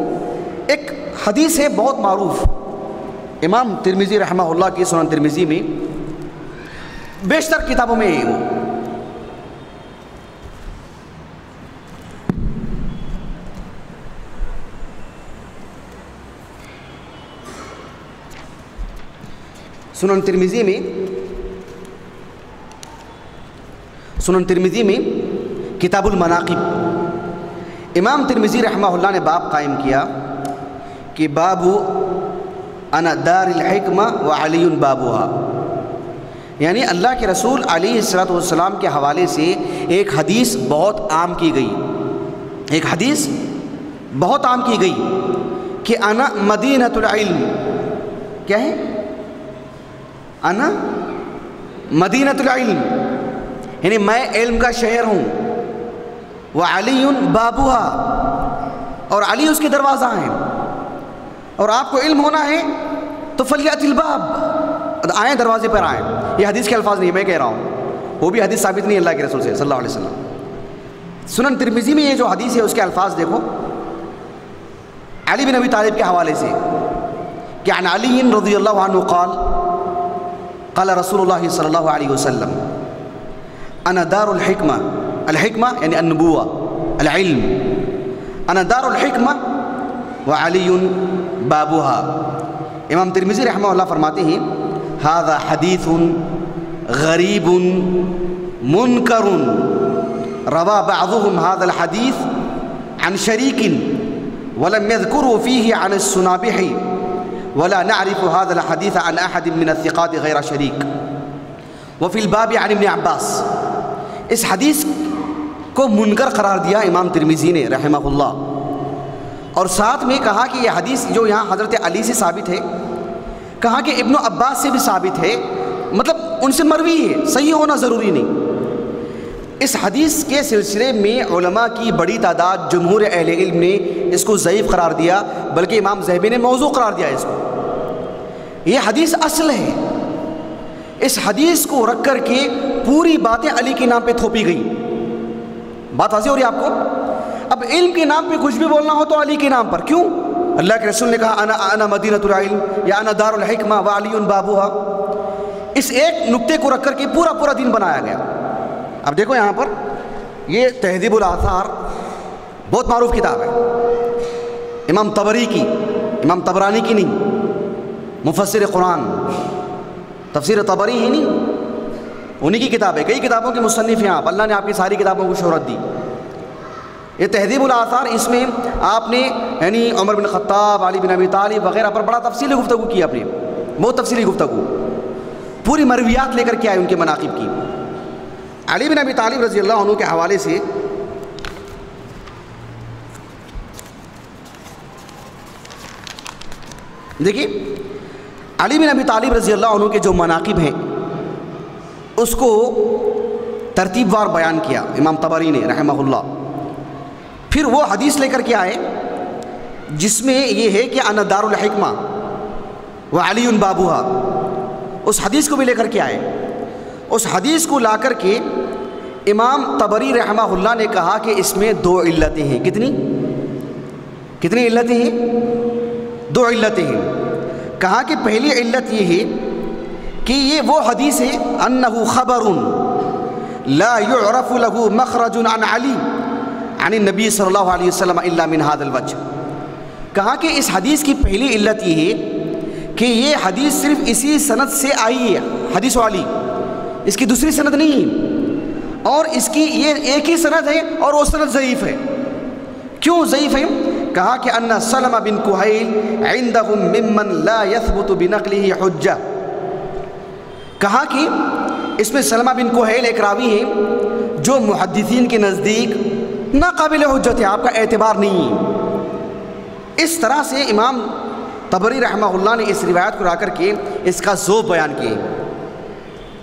ایک حدیث ہے بہت معروف، امام ترمذی رحمہ اللہ کی سنن ترمذی میں، بیشتر کتابوں میں ہے وہ۔ سنن ترمذی میں کتاب المناقب، امام ترمذی رحمہ اللہ نے باب قائم کیا کہ باب انا دار الحکمہ وعلی بابها، یعنی اللہ کے رسول علیہ السلام کے حوالے سے ایک حدیث بہت عام کی گئی، ایک حدیث بہت عام کی گئی کہ انا مدینۃ العلم، کیا ہے؟ انا مدینۃ العلم، یعنی میں علم کا شہر ہوں، وعلی بابها، اور علی اس کے دروازہ ہیں، اور آپ کو علم ہونا ہے تو فلیأت الباب، آئیں دروازے پر آئیں۔ یہ حدیث کے الفاظ نہیں میں کہہ رہا ہوں، وہ بھی حدیث ثابت نہیں اللہ کے رسول سے صلی اللہ علیہ وسلم۔ سنن ترمذی میں یہ جو حدیث ہے اس کے الفاظ دیکھو، علی بن ابی طالب کے حوالے سے کہ عن علی رضی اللہ عنہ قال قال رسول اللہ صلی اللہ علیہ وسلم انا دار الحکمہ، الحکمہ یعنی النبوہ، العلم، انا دار الحکمہ وعلی بابها۔ امام ترمذی رحمہ اللہ فرماتے ہیں ھذا حدیث غریب منکر روا بعضهم هذا الحديث عن شريك ولم يذكروا فيه عن السنابح ولا نعرف هذا الحديث عن أحد من الثقات غير شريك وفي الباب عن ابن عباس۔ اس حدیث کو منکر قرار دیا امام ترمذی نے رحمہ اللہ، اور ساتھ میں کہا کہ یہ حدیث جو یہاں حضرت علی سے ثابت ہے، کہا کہ ابن عباس سے بھی ثابت ہے، مطلب ان سے مروی ہے، صحیح ہونا ضروری نہیں۔ اس حدیث کے سلسلے میں علماء کی بڑی تعداد، جمہور اہل علم نے اس کو ضعیف قرار دیا، بلکہ امام ذہبی نے موضوع قرار دیا اس کو۔ یہ حدیث اصل ہے، اس حدیث کو رکھ کر کے پوری باتیں علی کے نام پہ تھوپی گئی۔ بات واضح ہو رہی ہے آپ کو؟ اب علم کے نام پہ کچھ بھی بولنا ہو تو علی کے نام پر، کیوں؟ اللہ کے رسول نے کہا انا مدینۃ العلم یا انا دار الحکمہ وعلی بابها۔ اس ایک نقطے کو رکھ کر کے پورا دین بنایا گیا۔ اب دیکھو یہاں پر یہ تہذیب الاثار بہت معروف کتاب ہے، امام طبری کی، امام طبرانی کی نہیں، مفسر قرآن، تفسیر طبری ہی نہیں، انہی کی کتاب ہے، کئی کتابوں کے مصنف ہیں آپ، اللہ نے آپ کی ساری کتابوں کو شہرت دی۔ یہ تہذیب الاثار، اس میں آپ نے یعنی عمر بن خطاب، علی بن ابی طالب وغیرہ پر بڑا تفصیلی گفتگو کی، آپ نے بہت تفصیلی گفتگو، پوری مرویات لے کر کے آئے ان کے مناقب کی۔ علی بن ابی طالب رضی اللہ عنہ کے حوالے سے دیکھیے، علی بن ابی طالب رضی اللہ عنہ کے جو مناقب ہیں اس کو ترتیب وار بیان کیا امام طبری نے رحمہ اللہ۔ پھر وہ حدیث لے کر کے آئے جس میں یہ ہے کہ انا دار الحکمہ وعلی بابوہا، اس حدیث کو بھی لے کر کے آئے۔ اس حدیث کو لا کر کے امام طبری رحمہ اللہ نے کہا کہ اس میں دو علتیں ہیں۔ کتنی علتیں ہیں؟ دو علتیں ہیں۔ کہا کہ پہلی علت یہ ہے کہ یہ وہ حدیث ہے انہ خبر لا يعرف له مخرج عن علی عن النبی صلی اللہ علیہ وسلم الا من هذا الوجہ۔ کہا کہ اس حدیث کی پہلی علت یہ ہے کہ یہ حدیث صرف اسی سند سے آئی ہے، حدیث علی، اس کی دوسری سند نہیں ہے، اور اس کی یہ ایک ہی سند ہے اور وہ سند ضعیف ہے۔ کیوں ضعیف ہے؟ کہا کہ ان سلمہ بن کہیل عندهم ممن لا يثبت بنقله حجہ۔ کہا کہ اس میں سلمہ بن کہیل ایک راوی ہے جو محدثین کے نزدیک ناقابل حجت ہے، آپ کا اعتبار نہیں ہے۔ اس طرح سے امام طبری رحمہ اللہ نے اس روایت کو لا کر کے اس کا ذوب بیان کیے۔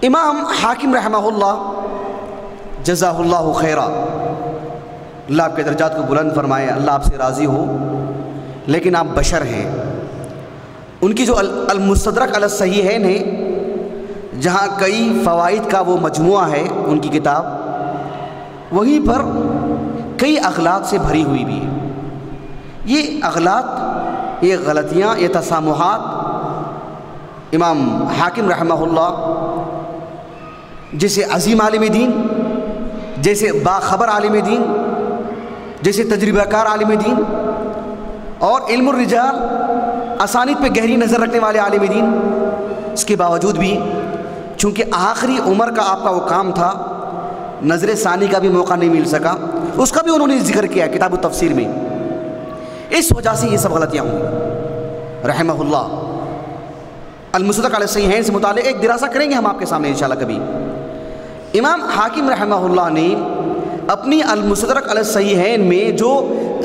امام حاکم رحمہ اللہ جزاہ اللہ خیرہ، اللہ آپ کے درجات کو بلند فرمائے، اللہ آپ سے راضی ہو، لیکن آپ بشر ہیں۔ ان کی جو المستدرک علی الصحیحین ہے، جہاں کئی فوائد کا وہ مجموعہ ہے ان کی کتاب، وہیں پر کئی اغلاط سے بھری ہوئی بھی ہے۔ یہ اغلاط، یہ غلطیاں، یہ تسامحات امام حاکم رحمہ اللہ جیسے عظیم عالم دین، جیسے باخبر عالم دین، جیسے تجربہ کار عالم دین، اور علم الرجال، اسانید پہ گہری نظر رکھنے والے عالم دین، اس کے باوجود بھی چونکہ آخری عمر کا آپ کا وہ کام تھا، نظر ثانی کا بھی موقع نہیں مل سکا، اس کا بھی انہوں نے ذکر کیا کتاب التفسیر میں۔ اس وجہ سے یہ سب غلطیاں ہوئی رحمہ اللہ۔ المستدرک علی الصحیحین سے متعلق ایک دراسہ کریں گے ہم آپ کے سامنے انشاءاللہ کبھی۔ امام حاکم رحمہ اللہ نے اپنی المستدرک علی الصحیحین میں جو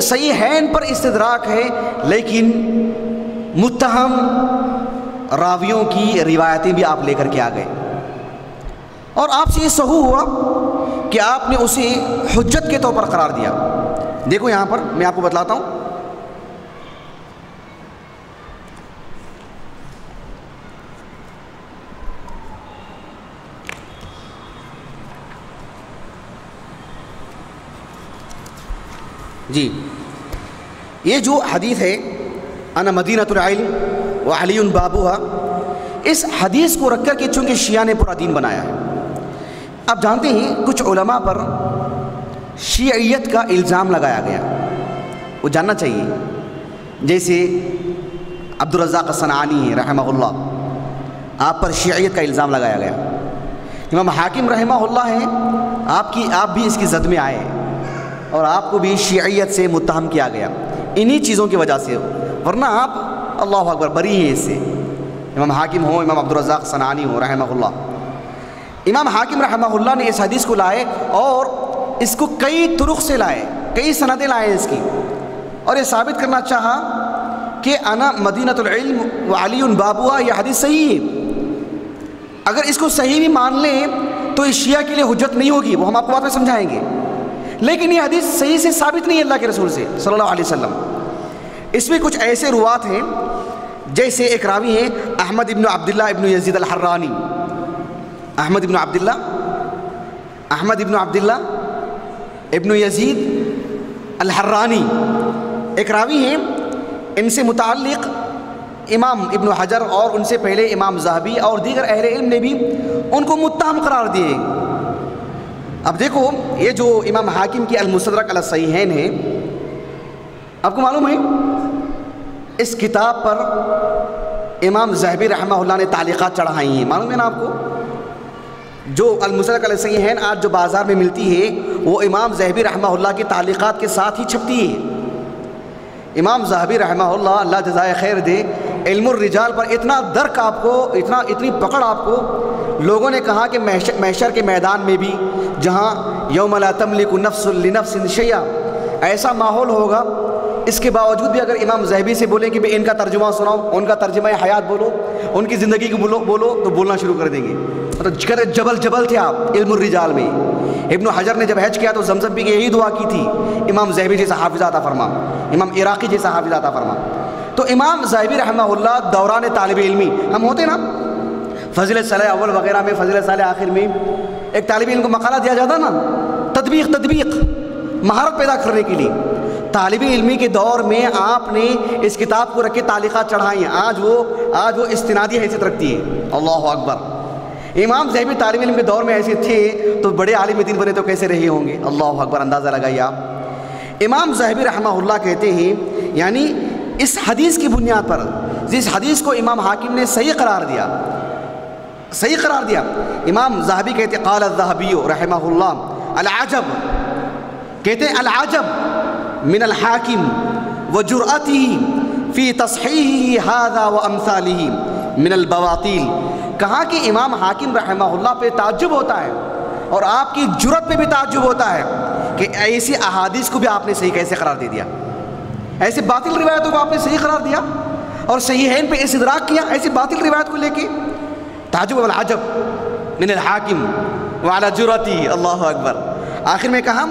صحیحین پر استدراک ہے لیکن متہم راویوں کی روایتیں بھی آپ لے کر کے آ گئے، اور آپ سے یہ سہو ہوا کہ آپ نے اسے حجت کے طور پر قرار دیا۔ دیکھو یہاں پر میں آپ کو بتلاتا ہوں، جی یہ جو حدیث ہے انا مدینۃ العلم وعلی بابوہا، اس حدیث کو رکھ کر کے چونکہ شیعہ نے پورا دین بنایا ہے۔ آپ جانتے ہیں کچھ علماء پر شیعیت کا الزام لگایا گیا، وہ جاننا چاہیے، جیسے عبدالرزاق الصنعانی رحمہ اللہ، آپ پر شیعیت کا الزام لگایا گیا۔ امام حاکم رحمہ اللہ ہیں، آپ بھی اس کی زد میں آئے اور آپ کو بھی شیعیت سے متہم کیا گیا انہی چیزوں کی وجہ سے، ورنہ آپ اللہ اکبر بری ہیں اس سے، امام حاکم ہوں، امام عبدالرزاق صنعانی ہوں رحمہ اللہ۔ امام حاکم رحمہ اللہ نے اس حدیث کو لائے اور اس کو کئی طرق سے لائے، کئی سندیں لائے اس کی، اور یہ ثابت کرنا چاہا کہ انا مدینۃ العلم وعلی بابوہا یہ حدیث صحیح ہے۔ اگر اس کو صحیح بھی مان لیں تو اس شیعہ کے لیے حجت نہیں ہوگی، وہ ہم آپ کو بعد میں سمجھائیں گے، لیکن یہ حدیث صحیح سے ثابت نہیں ہے اللہ کے رسول سے صلی اللہ علیہ وسلم۔ اس میں کچھ ایسے روات ہیں، جیسے ایک راوی ہیں احمد ابن عبداللہ ابن یزید الحرانی، احمد ابن عبداللہ ابن یزید الحرانی ایک راوی ہیں، ان سے متعلق امام ابن حجر اور ان سے پہلے امام ذہبی اور دیگر اہل علم نے بھی ان کو متہم قرار دیے۔ اب دیکھو یہ جو امام حاکم کی المستدرک علی الصحیحین ہے، آپ کو معلوم ہے اس کتاب پر امام ذہبی رحمہ اللہ نے تعلیقات چڑھائی ہیں، معلوم ہے نا آپ کو؟ جو المستدرک علی الصحیحین آج جو بازار میں ملتی ہے وہ امام ذہبی رحمہ اللہ کی تعلیقات کے ساتھ ہی چھپتی ہے۔ امام ذہبی رحمہ اللہ، اللہ جزائے خیر دے، علم الرجال پر اتنا درک آپ کو، اتنی پکڑ آپ کو، لوگوں نے کہا کہ محشر کے میدان میں بھی جہاں یوم لا تملک نفس لنفس شیئا ایسا ماحول ہوگا، اس کے باوجود بھی اگر امام ذہبی سے بولیں کہ ان کا ترجمہ سناؤ، ان کا ترجمہ حیات بولو، ان کی زندگی کو بولو تو بولنا شروع کر دیں گے۔ مطلب جبل تھے آپ علم الرجال میں۔ ابن حجر نے جب حج کیا تو زمزم پی کے یہی دعا کی تھی، امام ذہبی جیسا حافظ عطا فرما، امام عراقی جیسا حافظ عطا فرما۔ تو امام ذہبی رحمہ اللہ دوران طالب علمی ہم ہوتے نا فضل صالح اول وغیرہ میں، فضل صالح آخر میں، ایک طالب علم کو مقالہ دیا جاتا نا، تطبیق مہارت پیدا کرنے کے لیے. طالب علمی کے دور میں آپ نے اس کتاب کو رکھ کے تعلیقات چڑھائی ہیں، آج وہ استنادی حیثیت رکھتی ہے. اللہ اکبر. امام ذہبی طالب علم کے دور میں ایسے تھے تو بڑے عالم دین بنے تو کیسے رہے ہوں گے. اللہ اکبر. اندازہ لگائیے آپ. امام ذہبی رحمہ اللہ کہتے ہیں یعنی اس حدیث کی بنیاد پر جس حدیث کو امام حاکم نے صحیح قرار دیا، امام ذہبی کہتے قال الذہبی رحمہ اللہ العجب، کہتے ہیں العجب من الحاکم وجرأته فی تصحیحہ ھذا وامثالہ من البواطیل. کہا کہ امام حاکم رحمہ اللہ پہ تعجب ہوتا ہے اور آپ کی جرأت پہ بھی تعجب ہوتا ہے کہ ایسی احادیث کو بھی آپ نے صحیح کیسے قرار دے دیا، ایسی باطل روایتوں کو آپ نے صحیح قرار دیا اور صحیحین پہ استدراک کیا ایسی باطل روایت کو لے کے. تعجب والعجب من الحاکم وعلی جرأتی. اللہ اکبر. آخر میں کہا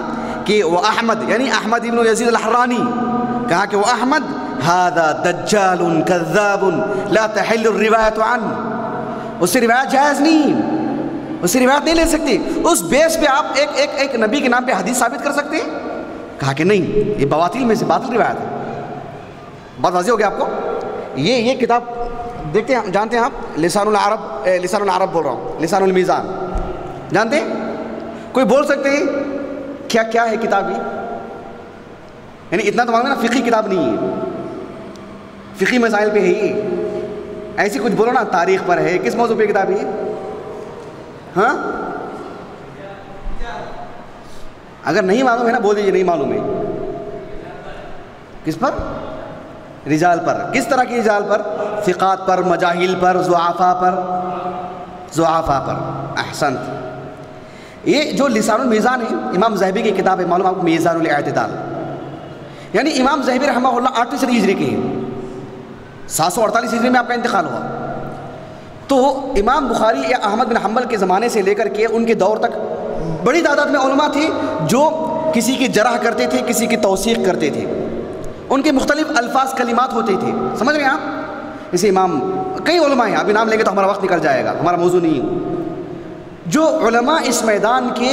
کہ وہ احمد یعنی احمد ابن یزید الحرانی، کہا کہ وہ احمد ھذا دجال کذاب لا تحل الروایت عنہ، اس سے روایت جائز نہیں، اس سے روایت نہیں لے سکتے. اس بیس پہ آپ ایک نبی کے نام پہ حدیث ثابت کر سکتے ہیں؟ کہا کہ نہیں، یہ بواطیل میں سے باطل روایت ہے. بات واضح ہو گیا آپ کو. یہ کتاب دیکھتے ہیں، جانتے ہیں آپ لسان العرب بول رہا ہوں، لسان المیزان جانتے ہیں؟ کوئی بول سکتے ہیں کیا ہے کتاب یہ؟ یعنی اتنا تو معلوم ہے نا فقہی کتاب نہیں ہے، فقہی مسائل پہ ہے یہ. ایسی کچھ بولو نا تاریخ پر ہے، کس موضوع پہ کتاب ہے یہ؟ ہاں اگر نہیں معلوم ہے نا بول دیجیے نہیں معلوم ہے. کس پر؟ رجال پر. کس طرح کی رجال پر؟ ثقات پر، مجاہیل پر، ضعفاء پر. احسنت. یہ جو لسان المیزان ہے امام ذہبی کی کتاب ہے، معلوم آپ کو میزان الاعتدال. یعنی امام ذہبی رحمہ اللہ 8ویں صدی ہجری کے ہیں، 748 ہجری میں آپ کا انتقال ہوا. تو امام بخاری یا احمد بن حنبل کے زمانے سے لے کر کے ان کے دور تک بڑی تعداد میں علماء تھے جو کسی کی جرح کرتے تھے، کسی کی توثیق کرتے تھے. ان کے مختلف الفاظ کلمات ہوتے تھے. سمجھ رہے ہیں آپ؟ جیسے امام کئی علماء ہیں، ابھی نام لیں گے تو ہمارا وقت نکل جائے گا، ہمارا موضوع نہیں ہے. جو علماء اس میدان کے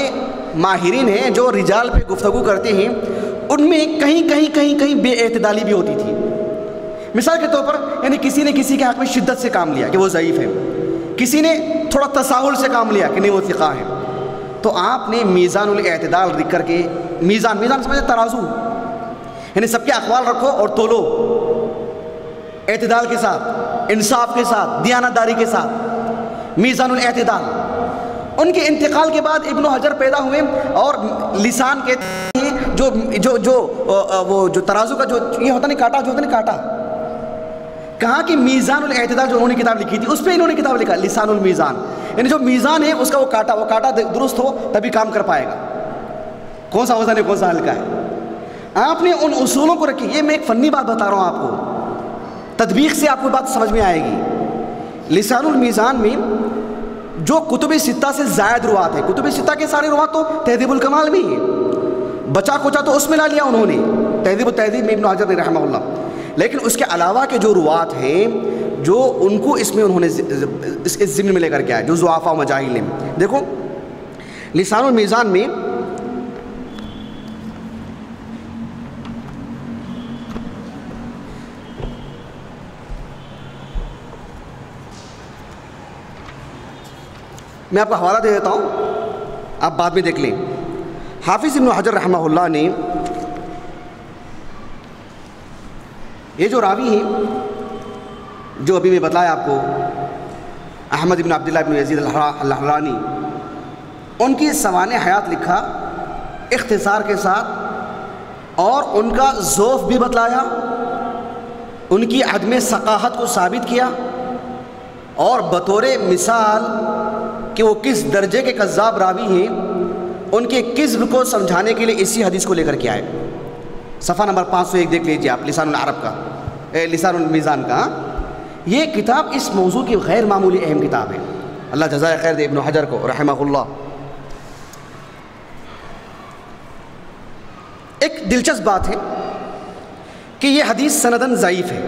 ماہرین ہیں جو رجال پہ گفتگو کرتے ہیں، ان میں کہیں بے اعتدالی بھی ہوتی تھی. مثال کے طور پر یعنی کسی نے کسی کے حق میں شدت سے کام لیا کہ وہ ضعیف ہے، کسی نے تھوڑا تساہل سے کام لیا کہ نہیں وہ ثقہ ہے. تو آپ نے میزان الاعتدال لکھ کر کے، میزان سمجھے ترازو، یعنی سب کے اقوال رکھو اور تولو اعتدال کے ساتھ، انصاف کے ساتھ، دیانتداری کے ساتھ. میزان الاعتدال. ان کے انتقال کے بعد ابن حجر پیدا ہوئے اور لسان کے جو ترازو کا جو یہ ہوتا نہیں کاٹا، جو ہوتا نہیں کاٹا، کہا کہ میزان الاعتدال جو انہوں نے کتاب لکھی تھی اس پہ انہوں نے کتاب لکھا لسان المیزان. یعنی جو میزان ہے اس کا وہ کاٹا درست ہو تبھی کام کر پائے گا، کون سا وزن ہے کون سا ہلکا ہے. آپ نے ان اصولوں کو رکھی. یہ میں ایک فنی بات بتا رہا ہوں آپ کو، تطبیق سے آپ کو بات سمجھ میں آئے گی. لسان المیزان میں جو کتب ستہ سے زائد روات ہے، کتب ستہ کے سارے روات تو تہذیب الکمال میں ہی ہے، بچا کچا تو اس میں لا لیا انہوں نے، تہذیب التہذیب میں ابن حجر نے رحمہ اللہ. لیکن اس کے علاوہ کے جو روات ہیں جو ان کو اس میں انہوں نے اس کے ضمن میں لے کر کے آئے، جو ضعفاء و مجاہیل ہیں. دیکھو لسان المیزان میں میں آپ کو حوالہ دے دیتا ہوں، آپ بعد میں دیکھ لیں. حافظ ابن حجر رحمہ اللہ نے یہ جو راوی ہیں جو ابھی میں بتلایا آپ کو، احمد ابن عبداللہ ابن یزید الحرانی، ان کی سوانح حیات لکھا اختصار کے ساتھ اور ان کا ضعف بھی بتلایا، ان کی عدم ثقاہت کو ثابت کیا اور بطور مثال کہ وہ کس درجے کے کذاب راوی ہیں ان کے کذب کو سمجھانے کے لیے اسی حدیث کو لے کر کے آئے. صفحہ نمبر 501 دیکھ لیجیے آپ، لسان العرب کا، لسان المیزان کا. یہ کتاب اس موضوع کی غیر معمولی اہم کتاب ہے. اللہ جزائے خیر دے ابن حجر کو رحمہ اللہ. ایک دلچسپ بات ہے کہ یہ حدیث سندن ضعیف ہے،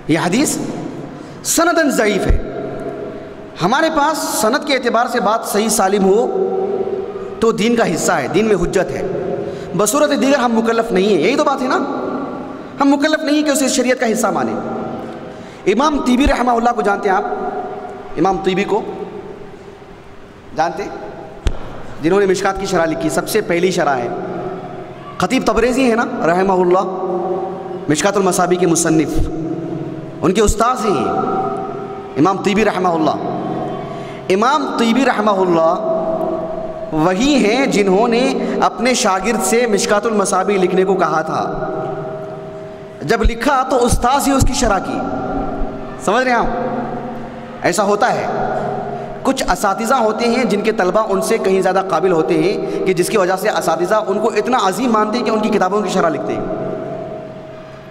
یہ حدیث سنداً ضعیف ہے. ہمارے پاس سند کے اعتبار سے بات صحیح سالم ہو تو دین کا حصہ ہے, دین میں حجت ہے. بصورت دیگر ہم مکلف نہیں ہیں, یہی تو بات ہے نا, ہم مکلف نہیں کہ اسے شریعت کا حصہ مانیں. امام طیبی رحمہ اللہ کو جانتے ہیں آپ؟ امام طیبی کو جانتے ہیں؟ جنہوں نے مشکات کی شرح لکھی, سب سے پہلی شرح ہے. خطیب تبریزی ہے نا رحمہ اللہ, مشکات المصابیح کے مصنف, ان کے استاذ ہیں امام طیبی رحمہ اللہ. امام طیبی رحمہ اللہ وہی ہیں جنہوں نے اپنے شاگرد سے مشکات المصابیح لکھنے کو کہا تھا. جب لکھا تو استاذ ہی اس کی شرح کی. سمجھ رہے ہیں آپ؟ ایسا ہوتا ہے, کچھ اساتذہ ہوتے ہیں جن کے طلبہ ان سے کہیں زیادہ قابل ہوتے ہیں کہ جس کی وجہ سے اساتذہ ان کو اتنا عظیم مانتے ہیں کہ ان کی کتابوں کی شرح لکھتے ہیں.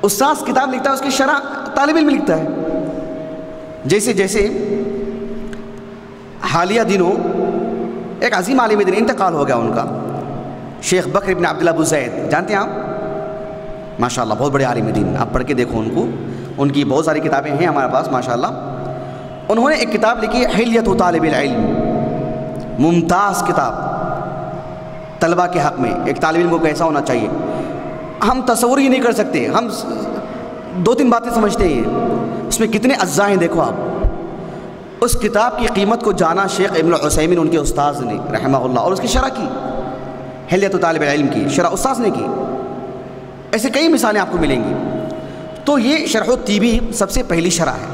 استاذ کتاب لکھتا ہے, اس کی شرح طالب علم لکھتا ہے. جیسے حالیہ دنوں ایک عظیم عالم دین انتقال ہو گیا ان کا, شیخ بکر ابن عبداللہ ابو زید, جانتے ہیں آپ؟ ماشاءاللہ بہت بڑے عالم دین, آپ پڑھ کے دیکھو ان کو, ان کی بہت ساری کتابیں ہیں ہمارے پاس ماشاءاللہ. انہوں نے ایک کتاب لکھی حلیۃ طالب العلم, ممتاز کتاب طلبہ کے حق میں. ایک طالب علم کو کیسا ہونا چاہیے ہم تصور ہی نہیں کر سکتے. ہم 2-3 باتیں سمجھتے ہیں, اس میں کتنے اجزاء ہیں دیکھو آپ. اس کتاب کی قیمت کو جانا شیخ ابن عثیمین ان کے استاذ نے رحمہ اللہ, اور اس کی شرح کی, حلیۃ طالب العلم کی شرح استاذ نے کی. ایسے کئی مثالیں آپ کو ملیں گی. تو یہ شرح الطیبی سب سے پہلی شرح ہے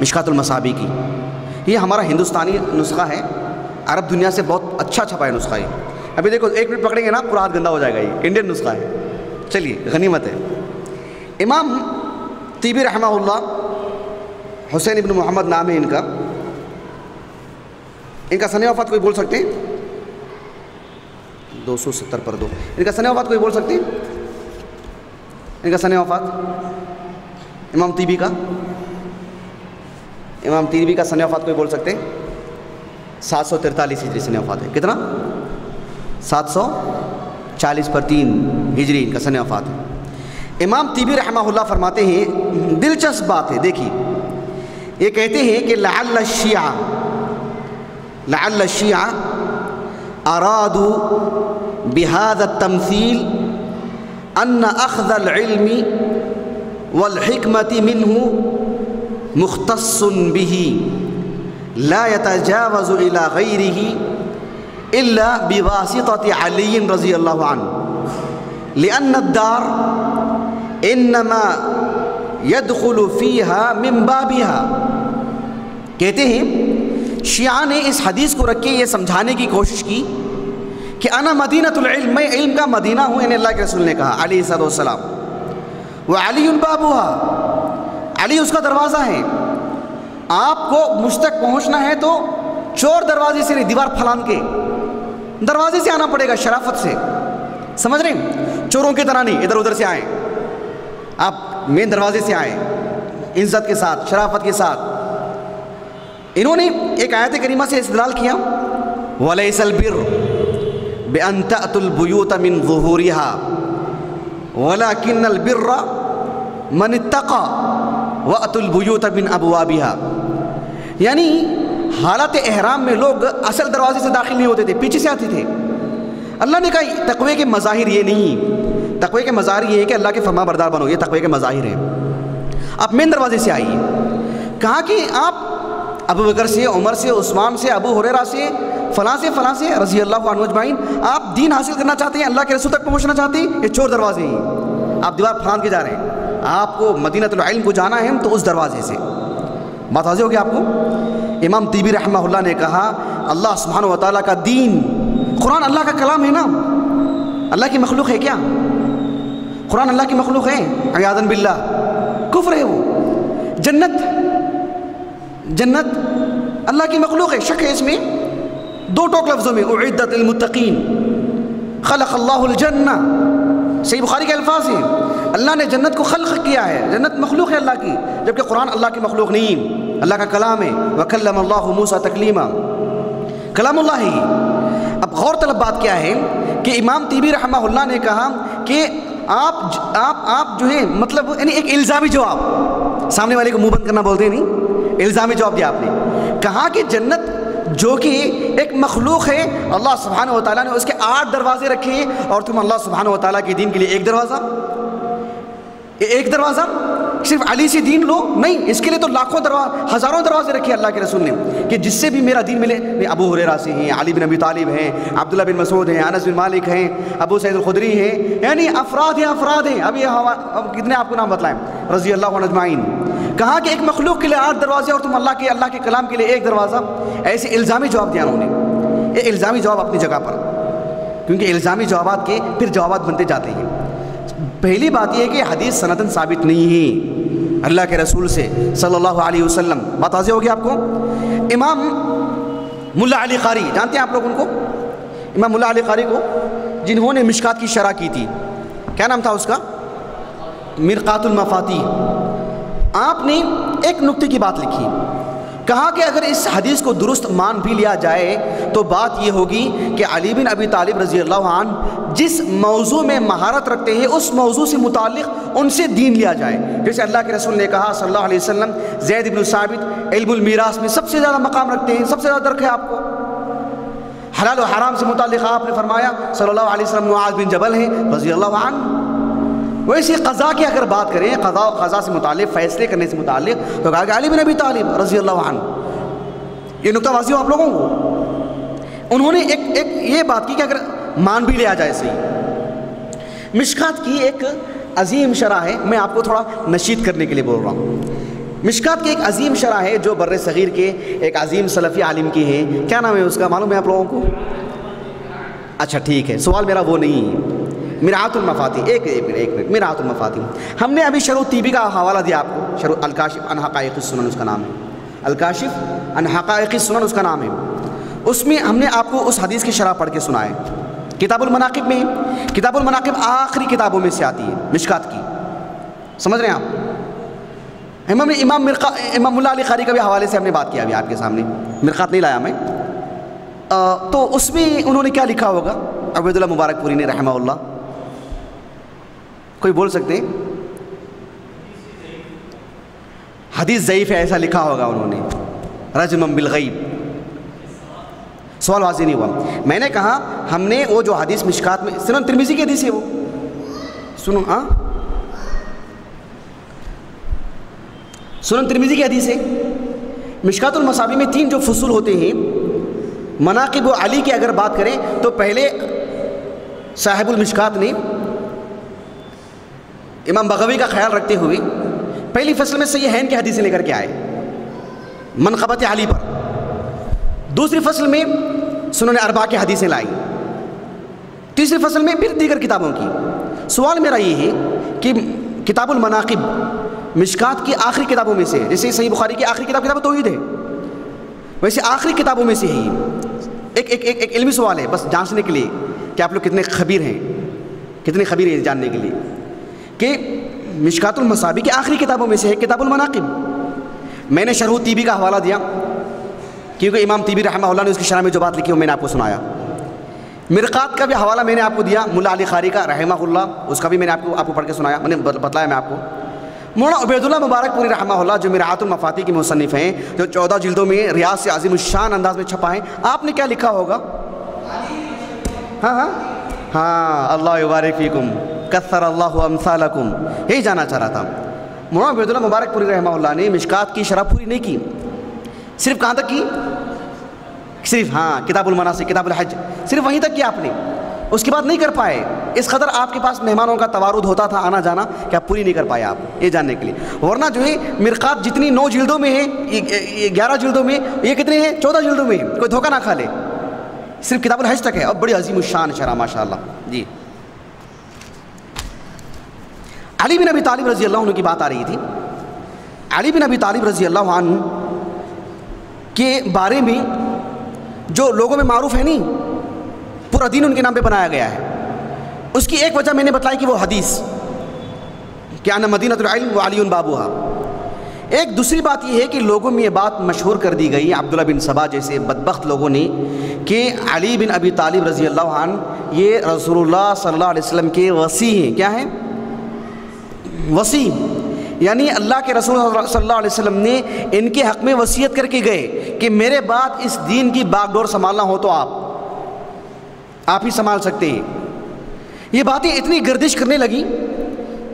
مشکات المصابیح کی. یہ ہمارا ہندوستانی نسخہ ہے, عرب دنیا سے بہت اچھا چھپا ہے نسخہ. یہ ابھی دیکھو 1 منٹ پکڑیں گے نا پورا ہاتھ گندا ہو جائے گا. یہ انڈین نسخہ ہے, چلیے غنیمت ہے. امام طیبی رحمہ اللہ, حسین ابن محمد نام ہے ان کا سنِ وفات کوئی بول سکتے ہیں؟ 270 پر 2. ان کا سنِ وفات کوئی بول سکتے ہیں؟ ان کا سنِ وفات امام طیبی کا, امام طیبی کا سنِ وفات کوئی بول سکتے ہیں؟ 743 ہجری سنِ وفات ہے. کتنا؟ 740 پر 3 ہجری ان کا سنِ وفات ہے. امام طیبی رحمہ اللہ فرماتے ہیں, دلچسپ بات ہے دیکھیے, یہ کہتے ہیں کہ لعل الشیعہ ارادوا بهذا التمثيل ان اخذ العلم والحکمة منه مختص به لا يتجاوز الى غيره الا بواسطة علي رضی اللہ عنہ لان الدار انما يدخل فيها من بابها. کہتے ہیں شیعہ نے اس حدیث کو رکھ کے یہ سمجھانے کی کوشش کی کہ انا مدینۃ العلم, میں علم کا مدینہ ہوں, یعنی اللہ کے رسول نے کہا علیہ السلام. وعلی بابها, علی اس کا دروازہ ہے. آپ کو مجھ تک پہنچنا ہے تو چور دروازے سے نہیں, دیوار پھلان کے دروازے سے آنا پڑے گا, شرافت سے. سمجھ رہے ہیں؟ چوروں کی طرح نہیں ادھر ادھر سے آئیں, آپ مین دروازے سے آئیں, عزت کے ساتھ, شرافت کے ساتھ. انہوں نے ایک آیت کریمہ سے استدلال کیا, وَلَيْسَ الْبِرُّ بِأَن تَأْتُوا الْبُيُوتَ مِن ظُهُورِهَا وَلَكِنَّ الْبِرَّ مَنِ اتَّقَى وَأْتُوا الْبُيُوتَ مِنْ أَبْوَابِهَا. یعنی حالت احرام میں لوگ اصل دروازے سے داخل نہیں ہوتے تھے, پیچھے سے آتے تھے. اللہ نے کہا تقوی کے مظاہر یہ نہیں, تقوی کے مظاہر یہ ہے کہ اللہ کے فرما بردار بنو, یہ تقوی کے مظاہر ہیں. آپ مین دروازے سے آئیے. کہا کہ آپ ابو بکر سے, عمر سے, عثمان سے, ابو ہریرہ سے, فلاں سے رضی اللہ عنہ اجمعین, آپ دین حاصل کرنا چاہتے ہیں, اللہ کے رسول تک پہنچنا چاہتے ہیں, یہ چور دروازے ہیں, آپ دیوار پھلان کے جا رہے ہیں. آپ کو مدینۃ العلم کو جانا ہے تو اس دروازے سے. بات واضح ہوگی آپ کو. امام طیبی رحمہ اللہ نے کہا اللہ سبحانہ و تعالیٰ کا دین, قرآن اللہ کا کلام ہے نا, اللہ کی مخلوق ہے کیا؟ قرآن اللہ کی مخلوق ہے عیاذاً باللہ, کفر ہے وہ. جنت اللہ کی مخلوق ہے, شک ہے اس میں؟ 2 ٹوک لفظوں میں, اعدت للمتقین, خلق اللہ الجنہ, صحیح بخاری کے الفاظ ہیں, اللہ نے جنت کو خلق کیا ہے, جنت مخلوق ہے اللہ کی, جبکہ قرآن اللہ کی مخلوق نہیں, اللہ کا کلام ہے. وَكَلَّمَ اللَّهُ مُوسَىٰ تَكْلِيمًا, کلام اللہ ہے. اب غور طلب بات کیا ہے کہ امام طیبی رحمہ اللہ نے کہا کہ آپ جو ہے مطلب یعنی ایک الزامی جواب, سامنے والے کو منہ بند کرنا بولتے نہیں، الزامی جواب دیا آپ نے. کہا کہ جنت جو کہ ایک مخلوق ہے، اللہ سبحانہ و تعالیٰ نے اس کے 8 دروازے رکھے ہیں، اور تم اللہ سبحانہ و تعالیٰ کے دین کے لیے ایک دروازہ صرف علی سے دین لو؟ نہیں، اس کے لیے تو لاکھوں ہزاروں دروازے رکھے اللہ کے رسول نے کہ جس سے بھی میرا دین ملے. ابو ہریرہ سے ہیں، علی بن ابی طالب ہیں، عبداللہ بن مسعود ہیں، انس بن مالک ہیں، ابو سعید الخدری ہیں، یعنی افراد ہیں. اب کتنے آپ کو نام بتلائیں، رضی اللہ عنہ اجمعین. کہا کہ ایک مخلوق کے لیے 8 دروازے اور تم اللہ کے کلام کے لیے ایک دروازہ. ایسے الزامی جواب دیا انہوں نے. یہ الزامی جواب اپنی جگہ پر، کیونکہ الزامی جوابات کے پھر جوابات بنتے جاتے ہیں. پہلی بات یہ ہے کہ حدیث سندن ثابت نہیں ہے اللہ کے رسول سے صلی اللہ علیہ وسلم. بات واضح ہوگی آپ کو. امام ملا علی قاری، جانتے ہیں آپ لوگ ان کو؟ امام ملا علی قاری کو، جنہوں نے مشکات کی شرح کی تھی. کیا نام تھا اس کا؟ مرقات المفاتیح. آپ نے ایک نکتے کی بات لکھی. کہا کہ اگر اس حدیث کو درست مان بھی لیا جائے تو بات یہ ہوگی کہ علی بن ابی طالب رضی اللہ عنہ جس موضوع میں مہارت رکھتے ہیں اس موضوع سے متعلق ان سے دین لیا جائے. جیسے اللہ کے رسول نے کہا صلی اللہ علیہ وسلم، زید بن ثابت علم المیراث میں سب سے زیادہ مقام رکھتے ہیں، سب سے زیادہ درک ہے آپ کو. حلال و حرام سے متعلق آپ نے فرمایا صلی اللہ علیہ وسلم معاذ بن جبل ہیں رضی اللہ عنہ. ویسے قضا کی اگر بات کریں، قضا سے متعلق، فیصلے کرنے سے متعلق، تو کہا کہ علی بن ابی طالب رضی اللہ عنہ. یہ نقطہ واضح ہو آپ لوگوں کو. انہوں نے ایک یہ بات کی کہ اگر مان بھی لیا جائے صحیح. مشکات کی ایک عظیم شرح ہے، میں آپ کو تھوڑا نشید کرنے کے لیے بول رہا ہوں. مشکات کی ایک عظیم شرح ہے جو بر صغیر کے ایک عظیم سلفی عالم کی ہے. کیا نام ہے اس کا، معلوم ہے آپ لوگوں کو؟ اچھا ٹھیک ہے، سوال میرا وہ نہیں ہے. مرآت المفاتیح. ایک منٹ. مرآت المفاتیح ہم نے ابھی شروع طیبی کا حوالہ دیا آپ کو. شروع الکاشف عن حقائق السنن اس کا نام ہے. الکاشف عن حقائق السنن اس کا نام ہے. اس میں ہم نے آپ کو اس حدیث کی شرح پڑھ کے سنا ہے. کتاب المناقب میں، کتاب المناقب آخری کتابوں میں سے آتی ہے مشکات کی. سمجھ رہے ہیں آپ؟ امام ملا علی قاری کا بھی حوالے سے ہم نے بات کیا ابھی آپ کے سامنے. مرقات نہیں لایا میں. تو اس میں انہوں نے کیا لکھا ہوگا عبید اللہ مبارک پوری نے رحمہ اللہ؟ کوئی بول سکتے ہیں؟ حدیث ضعیف ہے ایسا لکھا ہوگا انہوں نے، رجمم بالغیب. سوال واضح نہیں ہوا. میں نے کہا ہم نے وہ جو حدیث مشکات میں، سنن ترمذی کی حدیث ہے وہ، سنو ہاں، سنن ترمذی کی حدیث ہے. مشکات المصابیح میں 3 جو فصول ہوتے ہیں مناقب و علی کی اگر بات کریں تو پہلے صاحب المشکات نے امام بغوی کا خیال رکھتے ہوئے پہلی فصل میں صحیحین کی حدیثیں لے کر کے آئے منقبت علی پر. دوسری فصل میں سنن اربعہ کی حدیثیں لائی. تیسری فصل میں پھر دیگر کتابوں کی. سوال میرا یہ ہے کہ کتاب المناقب مشکات کی آخری کتابوں میں سے، جیسے صحیح بخاری کی آخری کتاب توحید ہے، ویسے آخری کتابوں میں سے ہی ایک علمی سوال ہے بس جانچنے کے لیے کہ آپ لوگ کتنے خبیر ہیں، کتنے خبیر ہیں جاننے کے لیے، کہ مشکات المصابیح کی آخری کتابوں میں سے ہے کتاب المناقب. میں نے شرح طیبی کا حوالہ دیا کیونکہ امام طیبی رحمہ اللہ نے اس کی شرح میں جو بات لکھی وہ میں نے آپ کو سنایا. مرقات کا بھی حوالہ میں نے آپ کو دیا ملا علی قاری کا رحمہ اللہ، اس کا بھی میں نے آپ کو پڑھ کے سنایا، میں نے بتلایا میں آپ کو. مولانا عبید اللہ مبارک پوری رحمہ اللہ جو مرآت المفاتیح کی مصنف ہیں، جو 14 جلدوں میں ریاض سے عظیم الشان انداز میں چھپا ہے، آپ نے کیا لکھا ہوگا؟ ہاں اللہ یبارک فیکم کثر اللہ امثالکم، یہی جانا چاہ رہا تھا. مولانا عبید اللہ مبارک پوری رحمہ اللہ نے مشکات کی شرح پوری نہیں کی، صرف کہاں تک کی؟ صرف کتاب المناسک، کتاب الحج، صرف وہیں تک کیا آپ نے، اس کے بعد نہیں کر پائے. اس قدر آپ کے پاس مہمانوں کا توارد ہوتا تھا آنا جانا کہ آپ پوری نہیں کر پائے آپ یہ جاننے کے لیے. ورنہ جو ہے مرقات جتنی 9 جلدوں میں ہے، 11 جلدوں میں، یہ کتنے ہیں؟ 14 جلدوں میں، کوئی دھوکہ نہ کھا لے. صرف کتاب الحج تک ہے اور بڑی عظیم الشان شرح ماشاء اللہ. جی علی بن ابی طالب رضی اللہ عنہ کی بات آ رہی تھی. علی بن ابی طالب رضی اللہ عنہ کے بارے میں جو لوگوں میں معروف ہے نہیں، پورا دین ان کے نام پہ بنایا گیا ہے. اس کی ایک وجہ میں نے بتلائی کہ وہ حدیث کہ ان مدینۃ العلم وعلی بابوہا. ایک دوسری بات یہ ہے کہ لوگوں میں یہ بات مشہور کر دی گئی عبداللہ بن سبا جیسے بدبخت لوگوں نے کہ علی بن ابی طالب رضی اللہ عنہ یہ رسول اللہ صلی اللہ علیہ وسلم کے وصی ہیں. کیا ہیں؟ وصی. یعنی اللہ کے رسول صلی اللہ علیہ وسلم نے ان کے حق میں وصیت کر کے گئے کہ میرے بعد اس دین کی باغ ڈور سنبھالنا ہو تو آپ ہی سنبھال سکتے ہیں۔ یہ باتیں اتنی گردش کرنے لگی،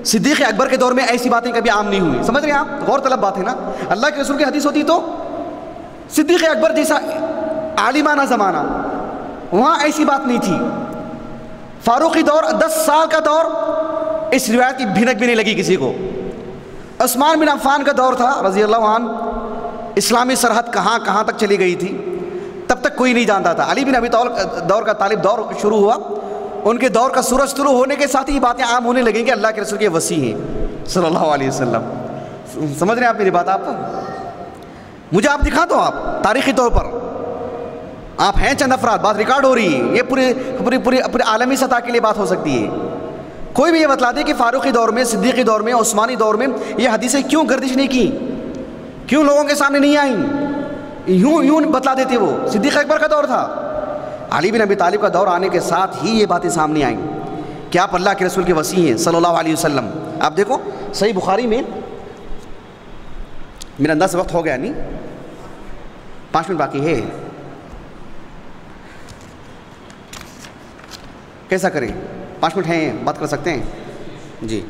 صدیق اکبر کے دور میں ایسی باتیں کبھی عام نہیں ہوئی۔ سمجھ رہے ہیں آپ؟ غور طلب بات ہے نا۔ اللہ کے رسول کی حدیث ہوتی تو صدیق اکبر جیسا عالمانہ زمانہ، وہاں ایسی بات نہیں تھی۔ فاروقی دور 10 سال کا دور، اس روایت کی بھنک بھی نہیں لگی کسی کو۔ عثمان بن عفان کا دور تھا رضی اللہ عنہ، اسلامی سرحد کہاں کہاں تک چلی گئی تھی، تب تک کوئی نہیں جانتا تھا۔ علی بن ابی طالب دور کا طالب دور شروع ہوا، ان کے دور کا سورج طلوع ہونے کے ساتھ ہی باتیں عام ہونے لگیں کہ اللہ کے رسول کے وصی ہیں صلی اللہ علیہ وسلم۔ سمجھ رہے ہیں آپ میری بات؟ آپ مجھے آپ دکھا دو، آپ تاریخی طور پر آپ ہیں چند افراد، بات ریکارڈ ہو رہی ہے، یہ پورے عالمی سطح کے لیے بات ہو سکتی ہے۔ کوئی بھی یہ بتلا دے کہ فاروقی دور میں، صدیقی دور میں، عثمانی دور میں یہ حدیثیں کیوں گردش نہیں کی، کیوں لوگوں کے سامنے نہیں آئیں، یوں بتلا دیتے۔ وہ صدیق اکبر کا دور تھا، علی بن ابی طالب کا دور آنے کے ساتھ ہی یہ باتیں سامنے آئیں کہ آپ اللہ کے رسول کے وصی ہیں صلی اللہ علیہ وسلم۔ آپ دیکھو صحیح بخاری میں، میرا انداز سے وقت ہو گیا نہیں، 5 منٹ باقی ہے، کیسا کریں؟ 5 منٹ ہیں، بات کر سکتے ہیں جی۔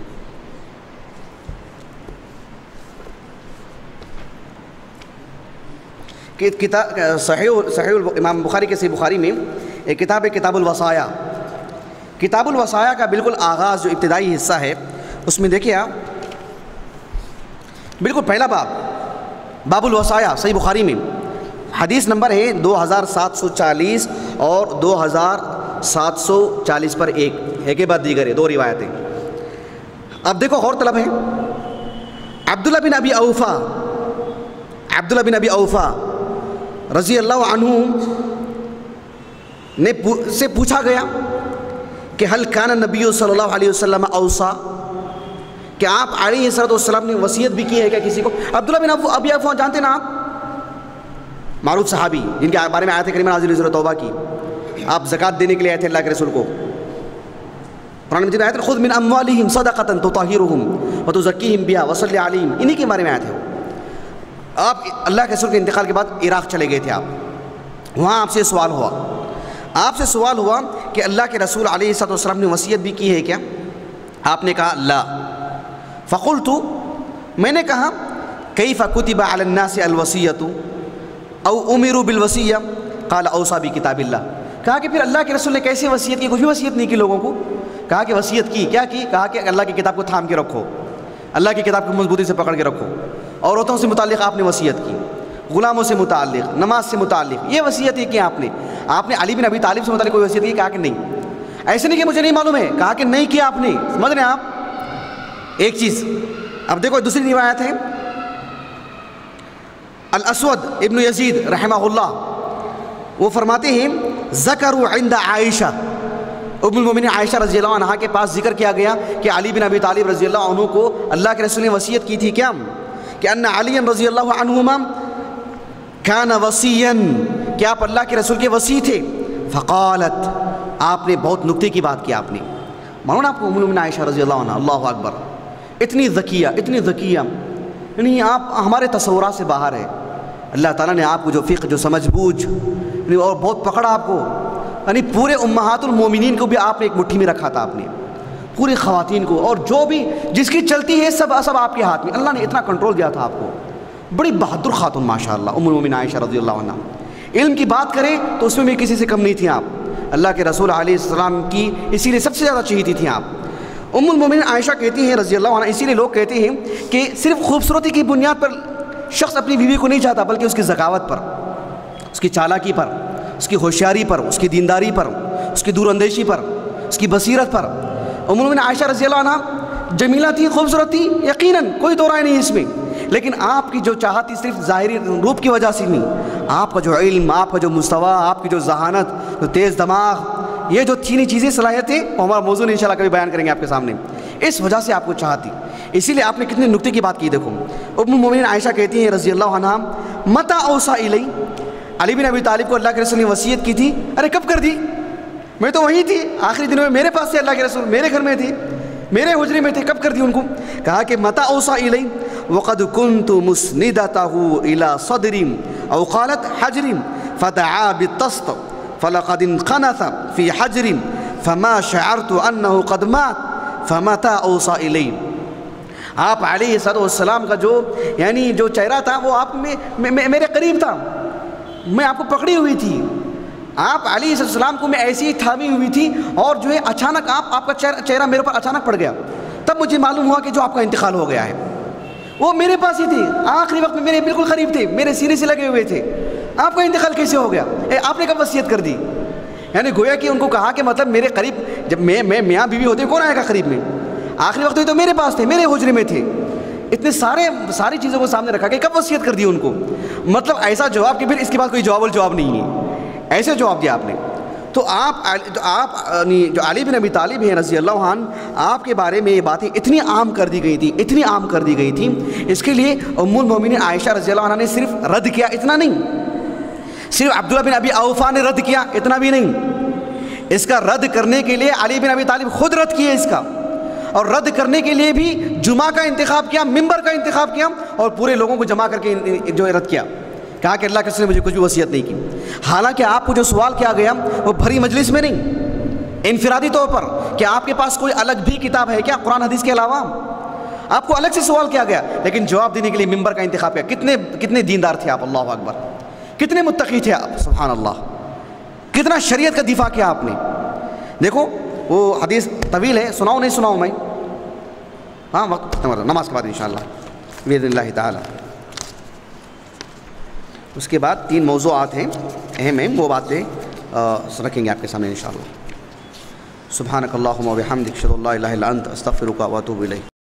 صحیح امام بخاری کے صحیح بخاری میں ایک کتاب ہے کتاب الوصایا۔ کتاب الوصایا کا بالکل آغاز جو ابتدائی حصہ ہے اس میں دیکھیے آپ، بالکل پہلا باب الوصایا صحیح بخاری میں، حدیث نمبر ہے 2740 اور 2740 پر ایک کے بعد دیگر ہے، 2 روایتیں۔ اب دیکھو غور طلب ہے، عبداللہ بن ابی اوفا رضی اللہ عنہ سے پوچھا گیا کہ حل کان النبی صلی اللہ علیہ وسلم اوصا، کہ آپ علیہ السلام نے وصیت بھی کی ہے کیا کسی کو؟ عبداللہ بن ابی اوفا جانتے نا آپ، معروف صحابی جن کے بارے میں آیت کریمہ نازل ہوئی سورۃ توبہ کی، آپ زکوٰۃ دینے کے لیے آئے تھے اللہ کے رسول کو۔ قرآن مجید میں آیت خذ من اموالہم صدقۃ تطہرہم وتزکیہم بہا وصلی علیہم، انہی کے بارے میں آیت ہے۔ آپ اللہ کے رسول کے انتقال کے بعد عراق چلے گئے تھے آپ، وہاں آپ سے سوال ہوا کہ اللہ کے رسول علیہ السلام نے وصیت بھی کی ہے کیا؟ آپ نے کہا لا۔ فقلت، میں نے کہا کیف کتب علی الناس الوصیۃ او امروا بالوصیہ قال اوصى بکتاب اللہ، کہا کہ پھر اللہ کے رسول نے کیسے وصیت کی؟ کچھ بھی وصیت نہیں کی لوگوں کو، کہا کہ وصیت کی، کیا کی؟ کہا کہ اللہ کی کتاب کو تھام کے رکھو، اللہ کی کتاب کو مضبوطی سے پکڑ کے رکھو، عورتوں سے متعلق آپ نے وصیت کی، غلاموں سے متعلق، نماز سے متعلق یہ وصیت کی آپ نے علی بن ابی طالب سے متعلق کوئی وصیت کی؟ کہا کہ نہیں۔ ایسے نہیں کہ مجھے نہیں معلوم ہے، کہا کہ نہیں کیا آپ نے۔ سمجھ رہے ہیں آپ ایک چیز؟ اب دیکھو دوسری روایت ہے، الاسود ابن یزید رحمہ اللہ، وہ فرماتے ہیں ذکروا عند عائشہ، ام المومنین عائشہ رضی اللہ عنہا کے پاس ذکر کیا گیا کہ علی بن ابی طالب رضی اللہ عنہ کو اللہ کے رسول نے وصیت کی تھی کیا؟ کہ ان علی رضی اللہ عنہما کان وصیا، کہ آپ اللہ کے رسول کے وصی تھے۔ فقالت، آپ نے بہت نکتے کی بات کی، آپ نے معلوم آپ کو ام المومنین عائشہ رضی اللہ عنہ، اللہ اکبر، اتنی ذکیہ یعنی آپ ہمارے تصورات سے باہر ہے۔ اللہ تعالیٰ نے آپ کو جو فقہ، جو سمجھ بوجھ اور بہت پکڑا آپ کو، یعنی پورے امہات المومنین کو بھی آپ نے ایک مٹھی میں رکھا تھا، آپ نے پوری خواتین کو، اور جو بھی جس کی چلتی ہے سب آپ کے ہاتھ میں، اللہ نے اتنا کنٹرول دیا تھا آپ کو۔ بڑی بہادر خاتون ماشاءاللہ ام المومنین عائشہ رضی اللہ عنہ، علم کی بات کریں تو اس میں بھی کسی سے کم نہیں تھیں آپ، اللہ کے رسول علیہ السلام کی اسی لیے سب سے زیادہ چہیتی تھیں آپ۔ ام المومنین عائشہ کہتی ہیں رضی اللہ عنہ، اسی لیے لوگ کہتے ہیں کہ صرف خوبصورتی کی بنیاد پر شخص اپنی بیوی کو نہیں چاہتا، بلکہ اس کی ذکاوت پر، اس کی چالاکی پر، اس کی ہوشیاری پر، اس کی دینداری پر، اس کی دور اندیشی پر، اس کی بصیرت پر۔ ام المومنین عائشہ رضی اللہ عنہ جمیلہ تھی، خوبصورت تھی، یقیناً کوئی دو رائے نہیں اس میں، لیکن آپ کی جو چاہت تھی صرف ظاہری روپ کی وجہ سے نہیں، آپ کا جو علم، آپ کا جو مستویٰ، آپ کی جو ذہانت، جو تیز دماغ، یہ جو تینی چیزیں صلاحیتیں، وہ ہمارا موضوع انشاءاللہ کبھی بیان کریں گے آپ کے سامنے، اس وجہ سے آپ کو چاہتی، اسی لیے آپ نے کتنے نکتے کی بات کی۔ دیکھو ام المومنین عائشہ کہتی ہیں رضی اللہ عنہ، متی اوصی الی، علی بن ابی طالب کو اللہ کے رسول نے وصیت کی تھی، ارے کب کر دی؟ میں تو وہیں تھی، آخری دنوں میں میرے پاس سے اللہ کے رسول میرے گھر میں تھی، میرے حجرے میں تھے. کب کر دی ان کو؟ کہا کہ متا اوصا الی وقد كنت مسندته الى صدر او قالت حجر فدعا بالطست فلقد انخنث في حجر فما شعرت انه قد مات فمتى اوصا الی. آپ علیہ السلام کا جو یعنی جو چہرہ تھا وہ آپ میں میرے قریب تھا, میں آپ کو پکڑی ہوئی تھی, آپ علیہ السلام کو میں ایسی ہی تھامی ہوئی تھی, اور جو ہے اچانک آپ کا چہرہ میرے اوپر اچانک پڑ گیا. تب مجھے معلوم ہوا کہ جو آپ کا انتقال ہو گیا ہے. وہ میرے پاس ہی تھے, آخری وقت میں میرے بالکل قریب تھے, میرے سینے سے لگے ہوئے تھے. آپ کا انتقال کیسے ہو گیا؟ آپ نے کب وصیت کر دی؟ یعنی گویا کہ ان کو کہا کہ مطلب میرے قریب جب میں میاں بیوی ہوتے کون آئے گا قریب میں؟ آخری وقت میں تو میرے پاس تھے, میرے حجرے میں تھے. اتنے ساری چیزوں کو سامنے رکھا کہ کب وصیت کر دی ان کو. مطلب ایسا جواب کہ پھر اس کے بعد کوئی جواب نہیں ہے, ایسے جواب دیا آپ نے. تو آپ جو علی بن ابی طالب ہیں رضی اللہ عنہ, آپ کے بارے میں یہ باتیں اتنی عام کر دی گئی تھی, اس کے لیے ام المومنین عائشہ رضی اللہ عنہ نے صرف رد کیا اتنا نہیں, صرف عبداللہ بن ابی اوفا نے رد کیا اتنا بھی نہیں, اس کا رد کرنے کے لیے علی بن ابی طالب خود رد کیے اس کا, اور رد کرنے کے لیے بھی جمعہ کا انتخاب کیا, ممبر کا انتخاب کیا, اور پورے لوگوں کو جمع کر کے جو رد کیا. کہا کہ اللہ کے رسول نے مجھے کچھ بھی وصیت نہیں کی. حالانکہ آپ کو جو سوال کیا گیا وہ بھری مجلس میں نہیں, انفرادی طور پر کہ آپ کے پاس کوئی الگ بھی کتاب ہے کیا قرآن حدیث کے علاوہ, آپ کو الگ سے سوال کیا گیا, لیکن جواب دینے کے لیے ممبر کا انتخاب کیا. کتنے دیندار تھے آپ, اللہ اکبر, کتنے متقی تھے آپ, سبحان اللہ, کتنا شریعت کا دفاع کیا آپ نے. دیکھو وہ حدیث طویل ہے, سناؤ نہیں سناؤ میں؟ ہاں وقت نماز کے بعد انشاءاللہ باذن اللہ تعالی. اس کے بعد 3 موضوعات ہیں اہم, وہ باتیں رکھیں گے آپ کے سامنے انشاءاللہ. سبحانک اللہم و بحمدک اشہد ان لا الہ الا انت استغفرک و اتوب الیک.